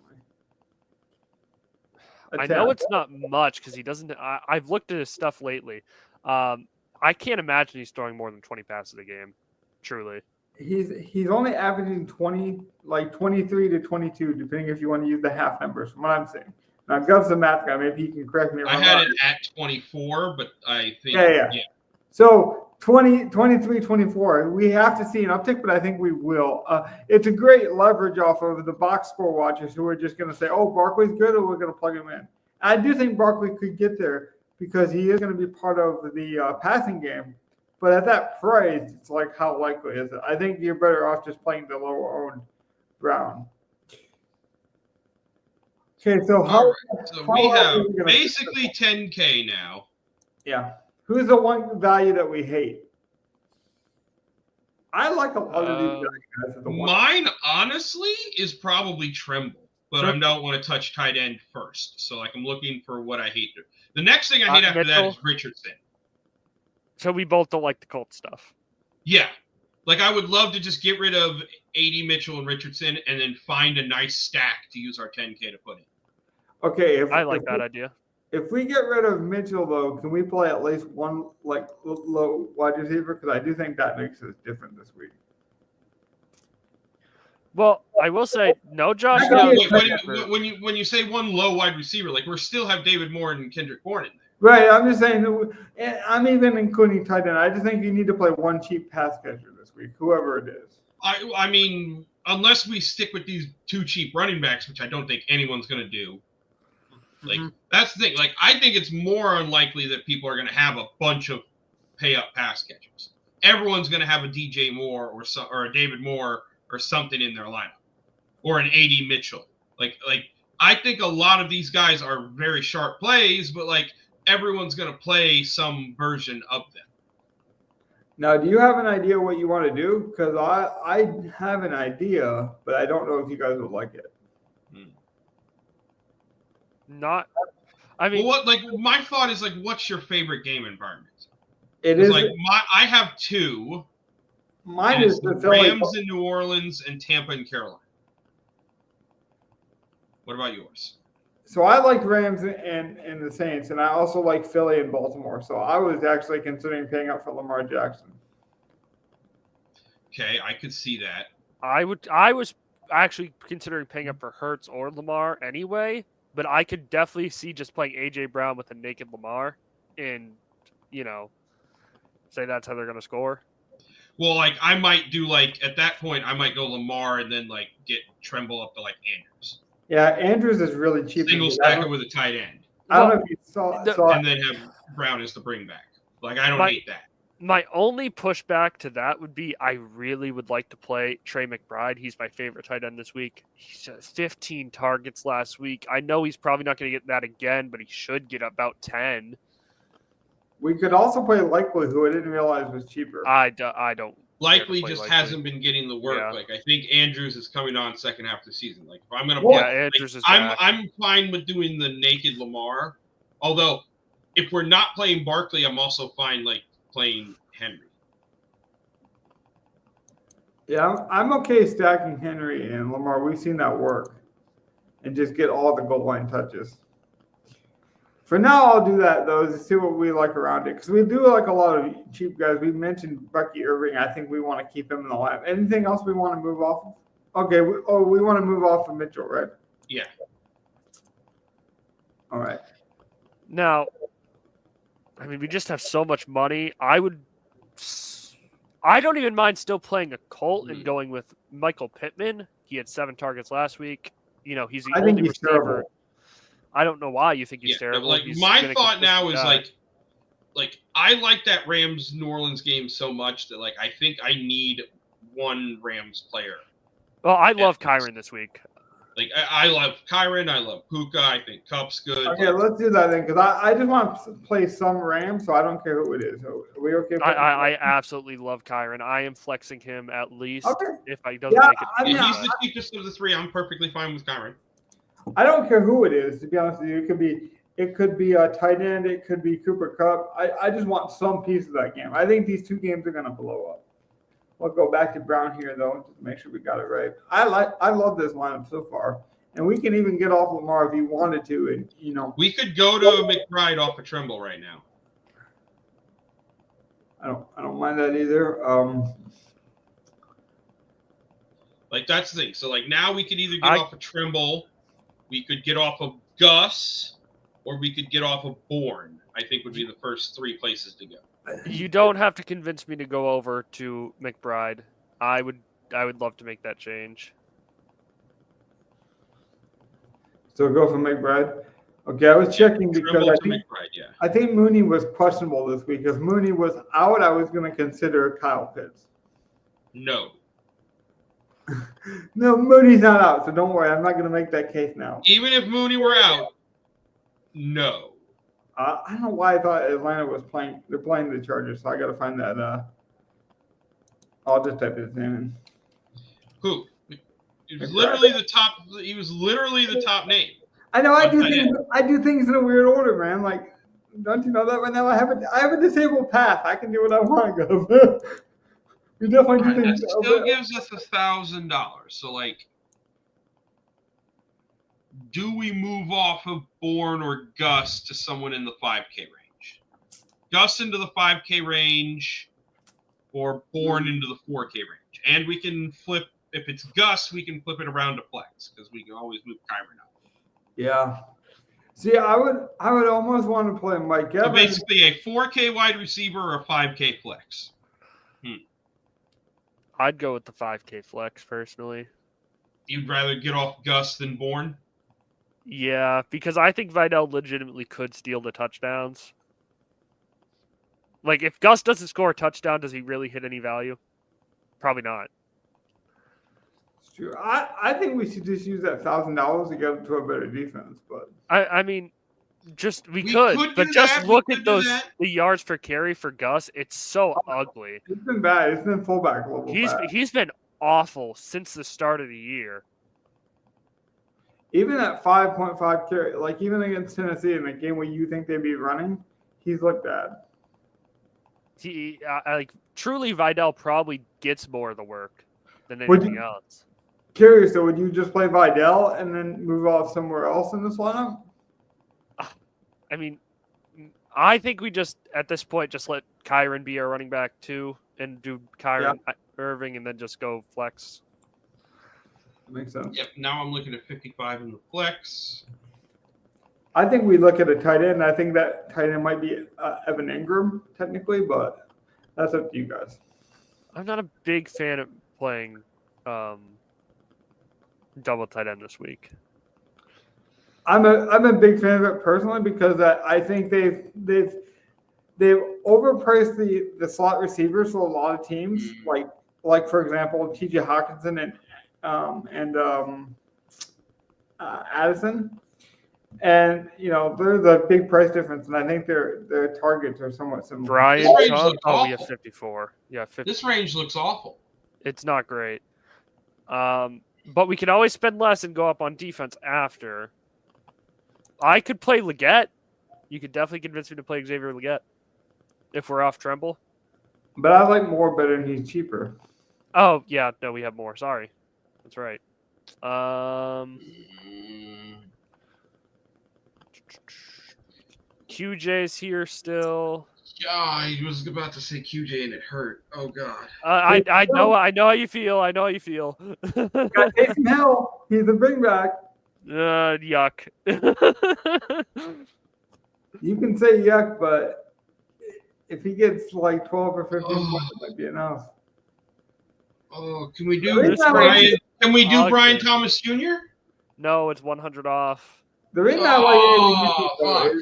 I know it's not much because he doesn't. I've looked at his stuff lately. I can't imagine he's throwing more than 20 passes a game. Truly, he's only averaging 23 to 22, depending if you want to use the half numbers. From what I'm saying. Now, Gov's the math guy. Maybe he can correct me. I had it at 24, but I think yeah. So 20, 23, 24. We have to see an uptick, but I think we will. It's a great leverage off of the box score watchers who are just going to say, "Oh, Barkley's good," or we're going to plug him in. I do think Barkley could get there because he is going to be part of the passing game. But at that price, it's like, how likely is it? I think you're better off just playing the lower-owned Brown. Okay, so so we have basically 10K now. Yeah. Who's the one value that we hate? I like a lot of these guys. Mine, honestly, is probably Tremble, but I don't want to touch tight end first. So, like, I'm looking for what I hate. The next thing I hate after that is Richardson. So we both don't like the Colts stuff. Yeah. Like, I would love to just get rid of 80 Mitchell and Richardson and then find a nice stack to use our 10K to put in. Okay. I like that idea. If we get rid of Mitchell, though, can we play at least one like low wide receiver? Because I do think that makes us different this week. Well, I will say no Josh. When you say one low wide receiver, like we still have David Moore and Kendrick Bourne in there. Right. I'm just saying. I'm even including tight end. I just think you need to play one cheap pass catcher this week, whoever it is. I mean, unless we stick with these 2 cheap running backs, which I don't think anyone's going to do. Like, that's the thing. Like, I think it's more unlikely that people are going to have a bunch of pay-up pass catchers. Everyone's going to have a DJ Moore or a David Moore or something in their lineup, or an AD Mitchell. Like I think a lot of these guys are very sharp plays, but like everyone's going to play some version of them. Now, do you have an idea what you want to do? Because I have an idea, but I don't know if you guys would like it. Not, I mean, well, my thought is like, what's your favorite game environment? It is like I have 2. Mine is the Rams in New Orleans and Tampa in Carolina. What about yours? So I like Rams and the Saints, and I also like Philly and Baltimore. So I was actually considering paying up for Lamar Jackson. Okay, I could see that. I was actually considering paying up for Hurts or Lamar anyway. But I could definitely see just playing A.J. Brown with a naked Lamar and, say that's how they're going to score. Well, like, I might do, like, at that point, I might go Lamar and then, like, get Tremble up to, like, Andrews. Yeah, Andrews is really cheap. Single stacker with a tight end. I don't know if you saw and then have Brown as the bring back. Like, I don't hate that. My only pushback to that would be I really would like to play Trey McBride. He's my favorite tight end this week. He's 15 targets last week. I know he's probably not going to get that again, but he should get about 10. We could also play Likely, who I didn't realize was cheaper. I don't. Likely just hasn't been getting the work. Yeah. Like, I think Andrews is coming on second half of the season. Like, if I'm going to play, Andrews is back. I'm fine with doing the naked Lamar. Although, if we're not playing Barkley, I'm also fine, like, playing Henry. Yeah, I'm okay stacking Henry and Lamar. We've seen that work. And just get all the goal line touches. For now, I'll do that, though, to see what we like around it. Because we do like a lot of cheap guys. We mentioned Bucky Irving. I think we want to keep him in the lineup. Anything else we want to move off of? Okay, we want to move off of Mitchell, right? Yeah. All right. Now, I mean, we just have so much money. I don't even mind still playing a Colt and going with Michael Pittman. He had 7 targets last week. He's the only receiver. Terrible. I don't know why you think he's terrible. Like, my thought now is like I like that Rams New Orleans game so much that like I think I need one Rams player. Well, I love Kyron this week. Like, I love Kyron. I love Puka. I think Cup's good. Okay, let's do that then, because I just want to play some Rams, so I don't care who it is. So are we okay? I absolutely love Kyron. I am flexing him at least if I don't make it. He's the cheapest of the 3. I'm perfectly fine with Kyron. I don't care who it is, to be honest with you. It could be a tight end. It could be Cooper Kupp. I just want some piece of that game. I think these 2 games are going to blow up. We'll go back to Brown here, though, to make sure we got it right. I love this lineup so far. And we can even get off Lamar if you wanted to. And, we could go to McBride off of Tremble right now. I don't mind that either. Like, that's the thing. So, like, now we could either get off of Tremble, we could get off of Gus, or we could get off of Bourne, I think would be the first 3 places to go. You don't have to convince me to go over to McBride. I would love to make that change. So go for McBride. Okay, I was checking because I think Mooney was questionable this week. If Mooney was out, I was going to consider Kyle Pitts. No. No, Mooney's not out, so don't worry. I'm not going to make that case now. Even if Mooney were out, no. I don't know why I thought Atlanta was playing. They're playing the Chargers, so I got to find that. I'll just type his name in. Who? He was literally the top. He was literally the top name. I know I do things in a weird order, man. Like, don't you know that right now? I have a disabled path. I can do what I want. We definitely do things. That still gives us $1,000. So like, do we move off of Bourne or Gus to someone in the 5K range? Gus into the 5K range, or Bourne into the 4K range, and we can flip. If it's Gus, we can flip it around to flex because we can always move Kyron up. Yeah. See, I would almost want to play Mike Evans. So basically, a 4K wide receiver or a 5K flex. I'd go with the 5K flex personally. You'd rather get off Gus than Bourne? Yeah, because I think Vidal legitimately could steal the touchdowns. Like, if Gus doesn't score a touchdown, does he really hit any value? Probably not. It's true. I think we should just use that $1,000 to get to a better defense. But I mean, we could but do just that. look We at could do those that. the yards per carry for Gus. It's so ugly. it's been bad. It's been fullback level. He's been awful since the start of the year. Even at 5.5 carry, like even against Tennessee in the game where you think they'd be running, he's looked bad. Truly, Vidal probably gets more of the work than anything else. Curious though, would you just play Vidal and then move off somewhere else in this lineup? I mean, I think we just at this point just let Kyron be our running back too, and do Kyron Irving, and then just go flex. That makes sense. Yep. Now I'm looking at 55 in the flex. I think we look at a tight end. I think that tight end might be Evan Ingram technically, but that's up to you guys. I'm not a big fan of playing double tight end this week. I'm a big fan of it personally because I think they've overpriced the slot receivers for a lot of teams. Like for example, T.J. Hawkinson and Addison. And there's a big price difference, and I think their targets are somewhat similar. Brian, we have 54. Yeah, 50. This range looks awful. It's not great. But we can always spend less and go up on defense after. I could play Leggett. You could definitely convince me to play Xavier Leggett if we're off Tremble. But I like Moore better, and he's cheaper. Oh yeah, no, we have more. Sorry, that's right. QJ's here still. Yeah, I was about to say QJ and it hurt. Oh god. I know how you feel. I know how you feel. Got Taysom Hill. He's a bring back. Yuck. You can say yuck, but if he gets like 12 or 15 points, it might be enough. Oh, can we do Brian? Can we do Brian Thomas Jr.? No, it's 100 off. The reason I like Aiden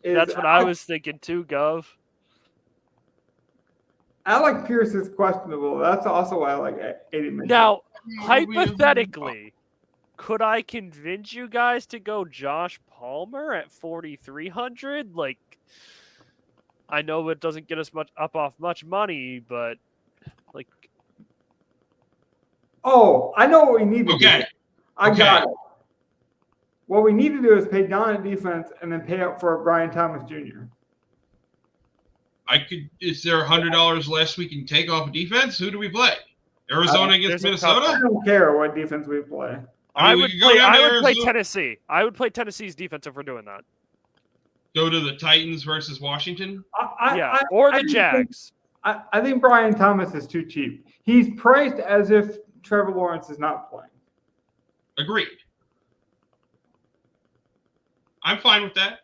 that's what I was thinking too, Gov. Alec Pierce is questionable. That's also why I like Aiden. Now, hypothetically, could I convince you guys to go Josh Palmer at 4,300? Like, I know it doesn't get us much money, but like. Oh, I know what we need to do. I got it. What we need to do is pay down at defense and then pay up for Brian Thomas Jr. Is there $100 less we can take off defense? Who do we play? Arizona against Minnesota? I don't care what defense we play. I would play Tennessee. I would play Tennessee's defense if we're doing that. Go to the Titans versus Washington? Or the Jags. I think Brian Thomas is too cheap. He's priced as if Trevor Lawrence is not playing. Agreed. I'm fine with that.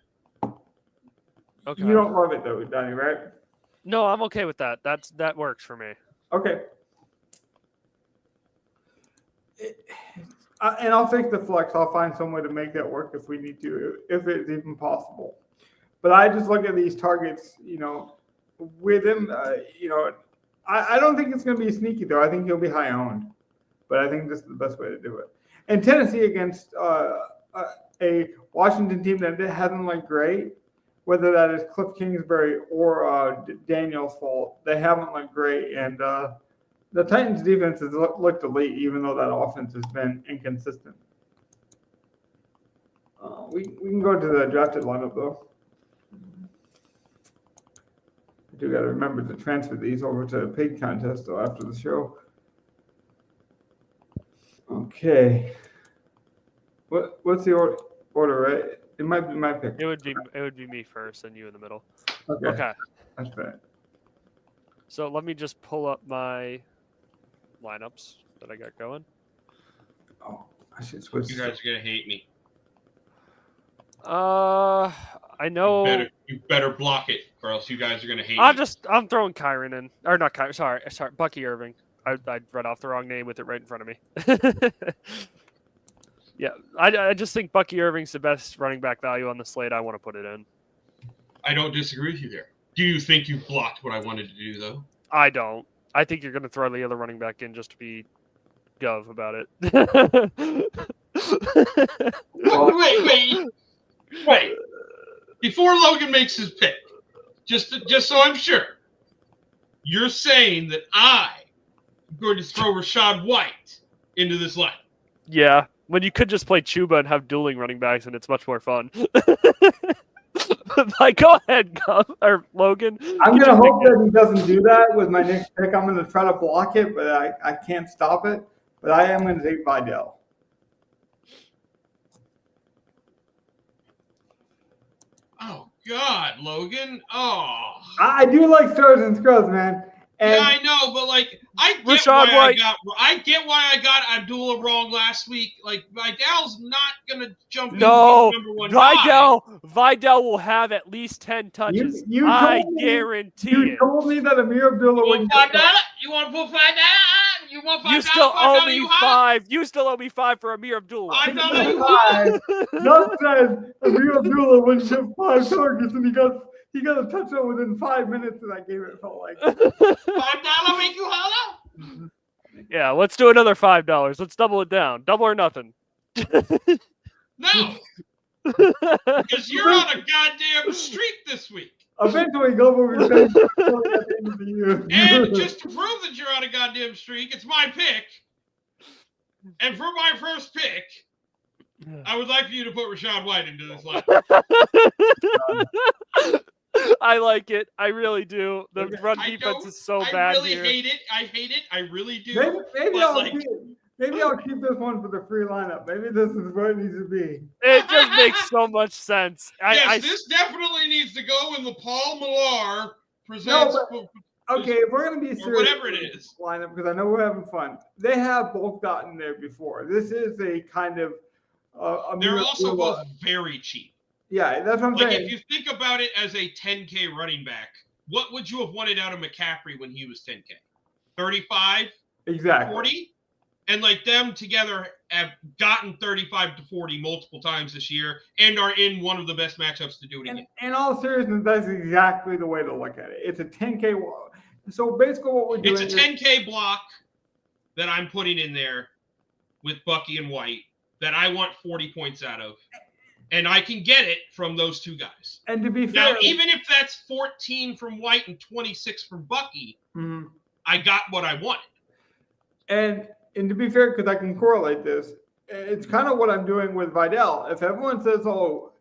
Okay. You don't love it though, Donnie, right? No, I'm okay with that. That works for me. Okay. And I'll fix the flex. I'll find some way to make that work if we need to, if it's even possible. But I just look at these targets, with him, I don't think it's going to be sneaky though. I think he'll be high owned, but I think this is the best way to do it. And Tennessee against a Washington team that hasn't looked great, whether that is Cliff Kingsbury or Daniel's fault. They haven't looked great, and the Titans' defense has looked elite, even though that offense has been inconsistent. We can go to the drafted lineup, though. I do got to remember to transfer these over to a pig contest, though, after the show. Okay. What's the order, right? It might be my pick. It would be me first and you in the middle. Okay. That's fair. So let me just pull up my lineups that I got going. Oh, I should switch. You guys are gonna hate me. I know. You better block it, or else you guys are gonna hate me. I'm throwing Kyron in, or not Kyron. Sorry, Bucky Irving. I read off the wrong name with it right in front of me. Yeah, I just think Bucky Irving's the best running back value on the slate. I want to put it in. I don't disagree with you there. Do you think you blocked what I wanted to do, though? I don't. I think you're going to throw the other running back in just to be gov about it. Wait. Before Logan makes his pick, just so I'm sure, you're saying that I'm going to throw Rachaad White into this line. Yeah, when you could just play Chuba and have dueling running backs, and it's much more fun. Like, go ahead, or Logan. I'm going to hope that he doesn't do that with my next pick. I'm going to try to block it, but I can't stop it. But I am going to take Vidal. Oh, God, Logan. Oh. I do like stars and scrubs, man. And yeah, I know, but like, I get why I got Abdullah wrong last week. Like, Vidal's not gonna jump into number one guy. Vidal will have at least 10 touches. I guarantee it. You told me that Amir Abdullah would. You want to put $5? You want $5? You still owe me $5. You still owe me $5 for Amir Abdullah. $5. Doug said Amir Abdullah wouldn't get 5 targets, and he got a touchdown within 5 minutes of that game, it felt like. $5 make you hollow? Yeah, let's do another $5. Let's double it down. Double or nothing. No. Because you're on a goddamn streak this week. Eventually, Global will be at the end of the year. And just to prove that you're on a goddamn streak, it's my pick. And for my first pick, I would like for you to put Rachaad White into this line. I like it. I really do. The run defense is so bad here. I hate it. I really do. Maybe I'll keep this one for the free lineup. Maybe this is where it needs to be. It just makes so much sense. This definitely needs to go in the Paul Millar presents. Okay, if we're going to be serious, whatever it is, lineup, because I know we're having fun. They have both gotten there before. This is a kind of. They're also both very cheap. Yeah, that's what I'm saying. Like, if you think about it as a 10K running back, what would you have wanted out of McCaffrey when he was 10K? 35? Exactly. 40? And, like, them together have gotten 35 to 40 multiple times this year and are in one of the best matchups to do it again. In all seriousness, that's exactly the way to look at it. It's a 10K. So, basically what we're doing It's a 10K block that I'm putting in there with Bucky and White that I want 40 points out of. And I can get it from those two guys. And to be fair, now, even if that's 14 from White and 26 from Bucky, I got what I wanted. And to be fair, because I can correlate this, it's kind of what I'm doing with Vidal. If everyone says, "Oh,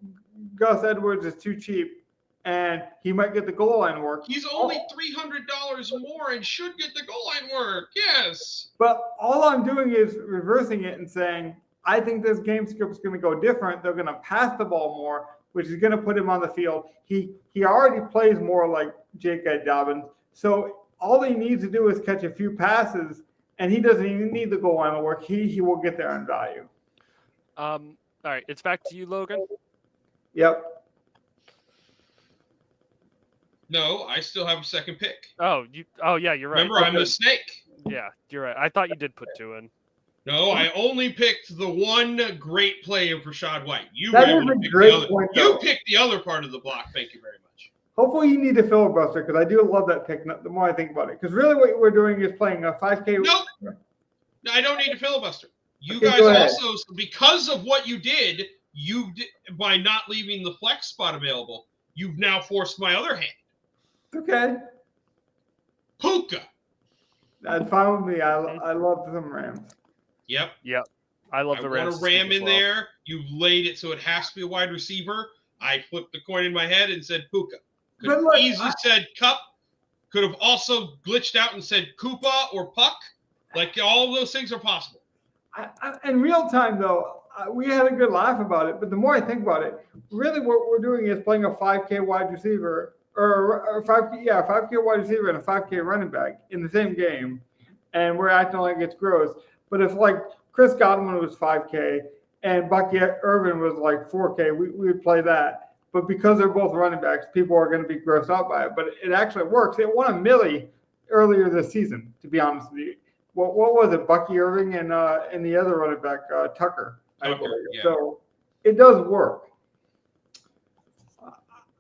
Gus Edwards is too cheap," and he might get the goal line work, he's only $300 more and should get the goal line work. Yes. But all I'm doing is reversing it and saying, I think this game script is going to go different. They're going to pass the ball more, which is going to put him on the field. He already plays more like J.K. Dobbins. So all he needs to do is catch a few passes, and he doesn't even need the goal line work. He will get there in value. All right, it's back to you, Logan. Yep. No, I still have a second pick. Oh, yeah, you're right. Remember, I'm the snake. Yeah, you're right. I thought you did put 2 in. No, I only picked the one great play of Rachaad White. You picked the other part of the block. Thank you very much. Hopefully you need a filibuster, because I do love that pick the more I think about it. Because really what we're doing is playing a 5K. Nope. No, I don't need a filibuster. You guys also, because of what you did by not leaving the flex spot available, you've now forced my other hand. Okay. Puka. That's fine with me. I love some Rams. Yep. I love the Rams. I want a Ram in there. You've laid it so it has to be a wide receiver. I flipped the coin in my head and said Puka. Could have easily said Cup. Could have also glitched out and said Koopa or Puck. Like, all of those things are possible. In real time, though, we had a good laugh about it. But the more I think about it, really what we're doing is playing a 5K wide receiver or 5K wide receiver and a 5K running back in the same game. And we're acting like it's gross. But if, like, Chris Godwin was 5K and Bucky Irvin was like 4K, we would play that. But because they're both running backs, people are going to be grossed out by it. But it actually works. It won a milli earlier this season, to be honest with you. What was it? Bucky Irving and the other running back, Tucker. I believe. Yeah. So it does work.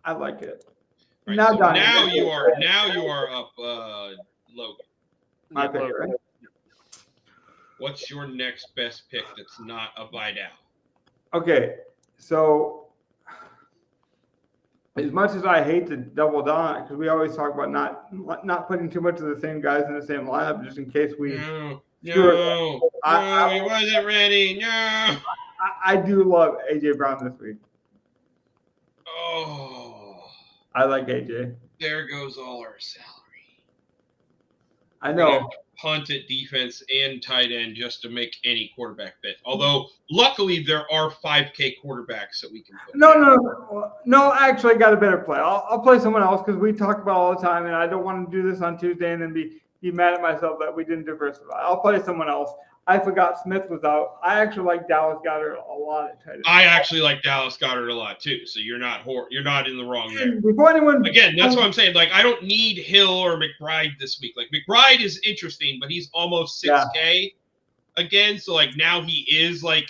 I like it. Right, now, so Donnie, now you are up, Logan. My pick, right? What's your next best pick that's not a buy down? Okay, so as much as I hate to double down, because we always talk about not putting too much of the same guys in the same lineup, just in case we. No, he wasn't ready. No. I do love AJ Brown this week. Oh. I like AJ. There goes all our salary. I We're gonna know. have to punt at defense and tight end just to make any quarterback bet. Although, luckily, there are 5K quarterbacks that we can put. No. I actually got a better play. I'll play someone else because we talk about it all the time, and I don't want to do this on Tuesday and then be mad at myself that we didn't diversify. I'll play someone else. I forgot Smith was out. I actually like Dallas Goedert a lot at tight end. I actually like Dallas Goedert a lot too, so you're not in the wrong there. Before anyone Again, that's what I'm saying. Like, I don't need Hill or McBride this week. Like, McBride is interesting, but he's almost 6K again. So, like, now he is like,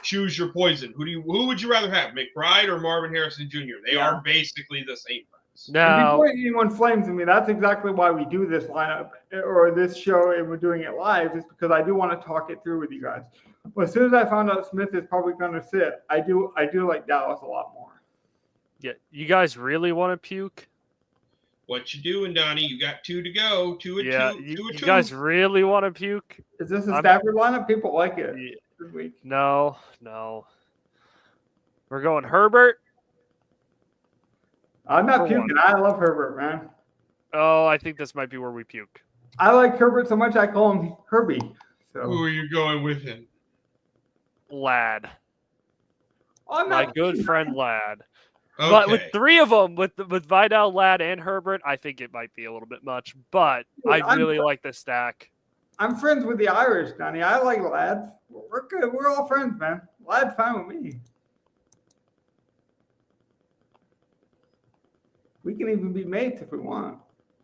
choose your poison. Who would you rather have, McBride or Marvin Harrison Jr.? They are basically the same price. Now, before anyone flames me, that's exactly why we do this lineup or this show, and we're doing it live, is because I do want to talk it through with you guys. But as soon as I found out Smith is probably going to sit, I do like Dallas a lot more. yeah, you guys really want to puke? What you doing, Donnie? You got 2 to go. 2 and 2. You guys really want to puke? Is this a Stafford lineup? People like it this week. No. We're going Herbert. I'm not puking. I love Herbert, man. Oh, I think this might be where we puke. I like Herbert so much I call him Herbie. So Who are you going with him? Lad. I'm My not good friend Lad. Okay. But with 3 of them, with Vidal, Lad, and Herbert, I think it might be a little bit much. But I really like this stack. I'm friends with the Irish, Donnie. I like lads. We're good. We're all friends, man. Lad's fine with me. We can even be mates if we want.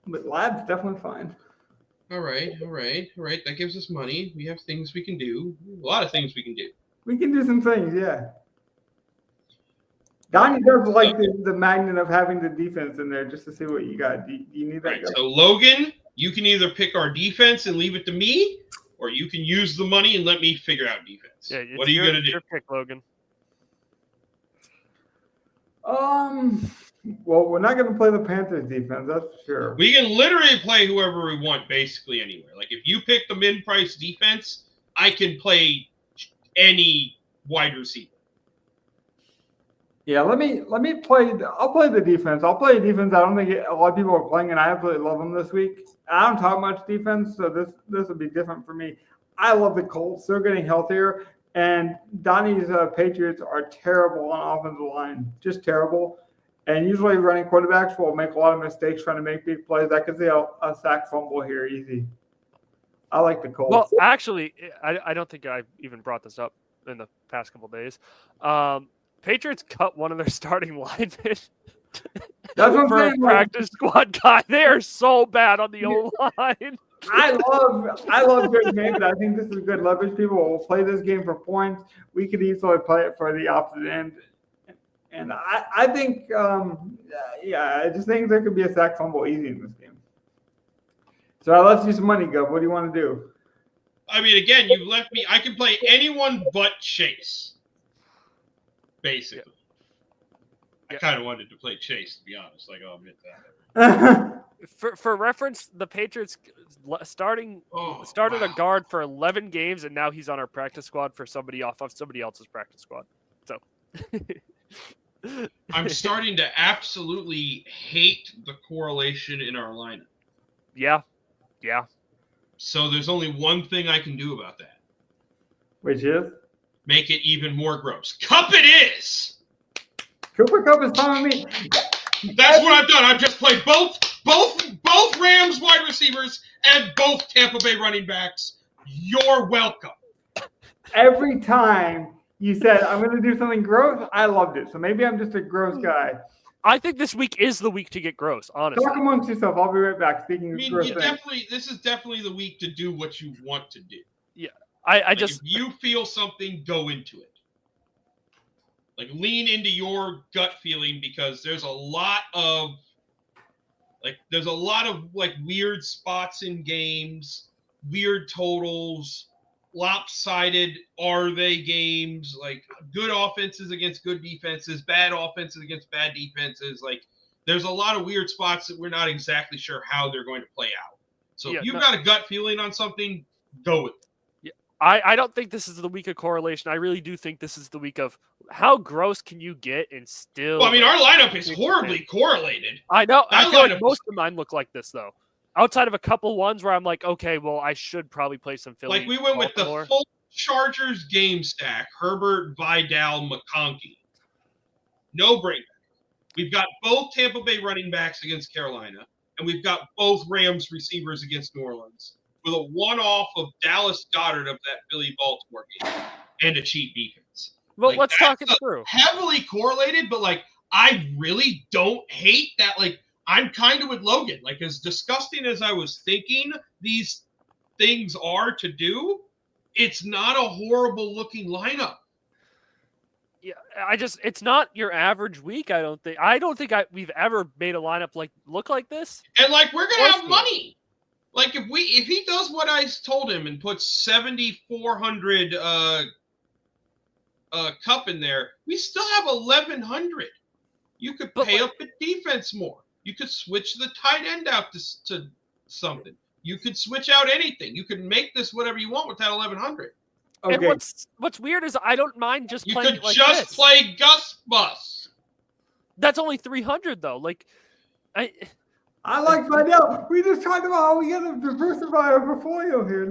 But lad's definitely fine. All right. That gives us money. We have things we can do. A lot of things we can do. We can do some things, yeah. Donnie does like the magnet of having the defense in there just to see what you got. Do you need that? Right. So, Logan, you can either pick our defense and leave it to me, or you can use the money and let me figure out defense. Yeah, what are you going to do? Your pick, Logan. Well, we're not going to play the Panthers defense, that's for sure. We can literally play whoever we want basically anywhere. Like, if you pick the mid-price defense, I can play any wide receiver. Yeah, let me play. I'll play the defense. I'll play defense. I don't think a lot of people are playing, and I absolutely love them this week. I don't talk much defense, so this will be different for me. I love the Colts. They're getting healthier, and Donnie's Patriots are terrible on offensive line, just terrible. And usually running quarterbacks will make a lot of mistakes trying to make big plays. I could see a sack fumble here easy. I like the Colts. Well, actually, I don't think I even brought this up in the past couple of days. Patriots cut one of their starting linemen for a practice squad guy. They are so bad on the O-line. I love good games. I think this is good leverage. People will play this game for points. We could easily play it for the opposite end. And I think, I just think there could be a sack fumble easy in this game. So I left you some money, Gov. What do you want to do? I mean, again, you left me. I can play anyone but Chase, basically. I kind of wanted to play Chase, to be honest. Like, I'll admit that. For reference, the Patriots started a guard for 11 games, and now he's on our practice squad for somebody off of somebody else's practice squad. So I'm starting to absolutely hate the correlation in our lineup. Yeah. So there's only one thing I can do about that. Which is? Make it even more gross. Cup it is! Cooper Kupp is fine with me. That's what I've done. I've just played both Rams wide receivers and both Tampa Bay running backs. You're welcome. Every time you said, I'm going to do something gross, I loved it. So maybe I'm just a gross guy. I think this week is the week to get gross, honestly. Talk amongst yourself. I'll be right back. Speaking of gross things. This is definitely the week to do what you want to do. Yeah. I just... If you feel something, go into it. Like, lean into your gut feeling, because there's a lot of weird spots in games, weird totals, lopsided are they games, like good offenses against good defenses, bad offenses against bad defenses. Like, there's a lot of weird spots that we're not exactly sure how they're going to play out. So if you've got a gut feeling on something, go with it. I don't think this is the week of correlation. I really do think this is the week of how gross can you get and still... Well, I mean, our lineup is horribly correlated. I know. I feel like most of mine look like this, though. Outside of a couple ones where I'm like, okay, well, I should probably play some Philly. Like, we went with the full Chargers game stack, Herbert, Vidal, McConkey. No brainer. We've got both Tampa Bay running backs against Carolina, and we've got both Rams receivers against New Orleans, with a one-off of Dallas Goedert of that Philly-Baltimore game and a cheap defense. Well, like, let's talk it through. Heavily correlated, but, like, I really don't hate that. Like, I'm kind of with Logan. Like, as disgusting as I was thinking these things are to do, it's not a horrible-looking lineup. Yeah, it's not your average week, I don't think we've ever made a lineup look like this. And, like, we're going to have money. Like, if he does what I told him and puts 7,400 Cup in there, we still have 1,100. You could pay up the defense more. You could switch the tight end out to something. You could switch out anything. You could make this whatever you want with that 1,100. Okay. And what's weird is I don't mind just playing it like this. You could just play Gus Bus. That's only 300 though. Like, I like Vidal. We just talked about how we got to diversify our portfolio here. We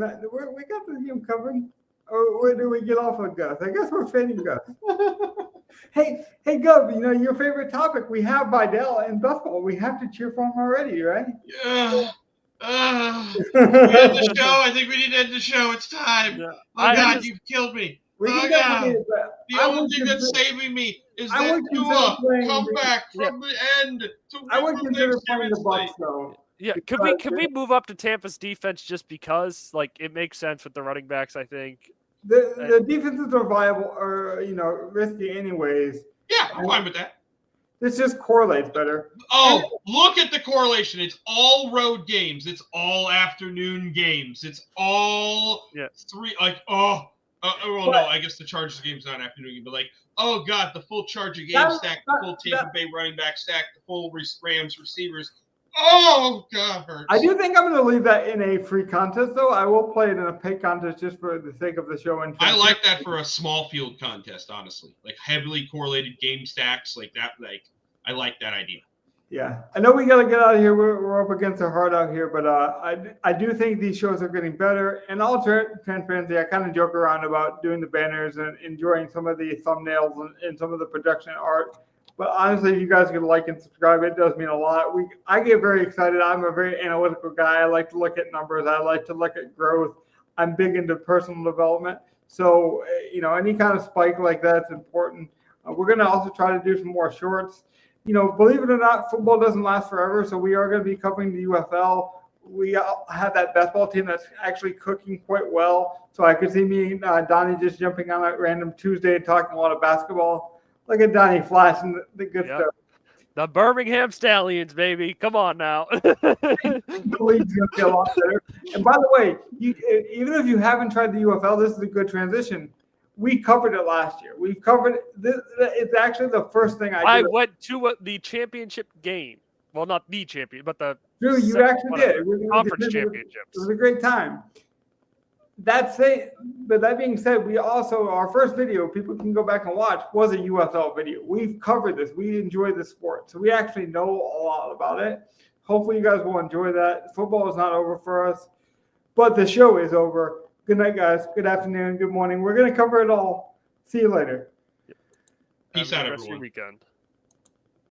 got the game covering. Or where do we get off of Gus? I guess we're fading Gus. Hey, Gov, your favorite topic. We have Vidal and Buffalo. We have to cheer for him already, right? Yeah. We end the show. I think we need to end the show. It's time. Yeah. Oh, God, you've killed me. The only thing that's saving me is that Tua come back from the end to win. I would consider playing the Bucs, though. Yeah, could we move up to Tampa's defense just because, like, it makes sense with the running backs? I think the defenses are viable or risky anyways. Yeah, I'm fine with that. This just correlates better. Oh, look at the correlation. It's all road games. It's all afternoon games. It's all three. Like, no, I guess the Chargers game's not afternoon game, but like, oh God, the full Charger game stack, the full Tampa Bay running back stack, the full Rams receivers. Oh God, hurts. I do think I'm going to leave that in a free contest, though. I will play it in a paid contest just for the sake of the show. And I like that for a small field contest, honestly. Like heavily correlated game stacks, like that. Like I like that idea. Yeah, I know we got to get out of here. We're up against our heart out here, but I do think these shows are getting better. And all transparency, I kind of joke around about doing the banners and enjoying some of the thumbnails and some of the production art. But honestly, if you guys can like and subscribe, it does mean a lot. I get very excited. I'm a very analytical guy. I like to look at numbers. I like to look at growth. I'm big into personal development. So, any kind of spike like that's important. We're going to also try to do some more shorts. Believe it or not, football doesn't last forever. So we are going to be covering the UFL. We have that basketball team that's actually cooking quite well. So I could see me and Donnie just jumping on a random Tuesday and talking a lot of basketball. Look at Donnie flashing the good stuff. The Birmingham Stallions, baby. Come on now. The league's going to be a lot better. And by the way, even if you haven't tried the UFL, this is a good transition. We covered it last year. We've covered this. It's actually the first thing I did. went to the championship game. Well, not the champion, but the Drew, you second- actually whatever, did. It was conference It championships. was a great time. But that being said, we also, our first video, people can go back and watch, was a UFL video. We've covered this. We enjoy the sport. So we actually know a lot about it. Hopefully you guys will enjoy that. Football is not over for us, but the show is over. Good night, guys. Good afternoon. Good morning. We're going to cover it all. See you later. Peace Have a out, good rest of your everyone. weekend.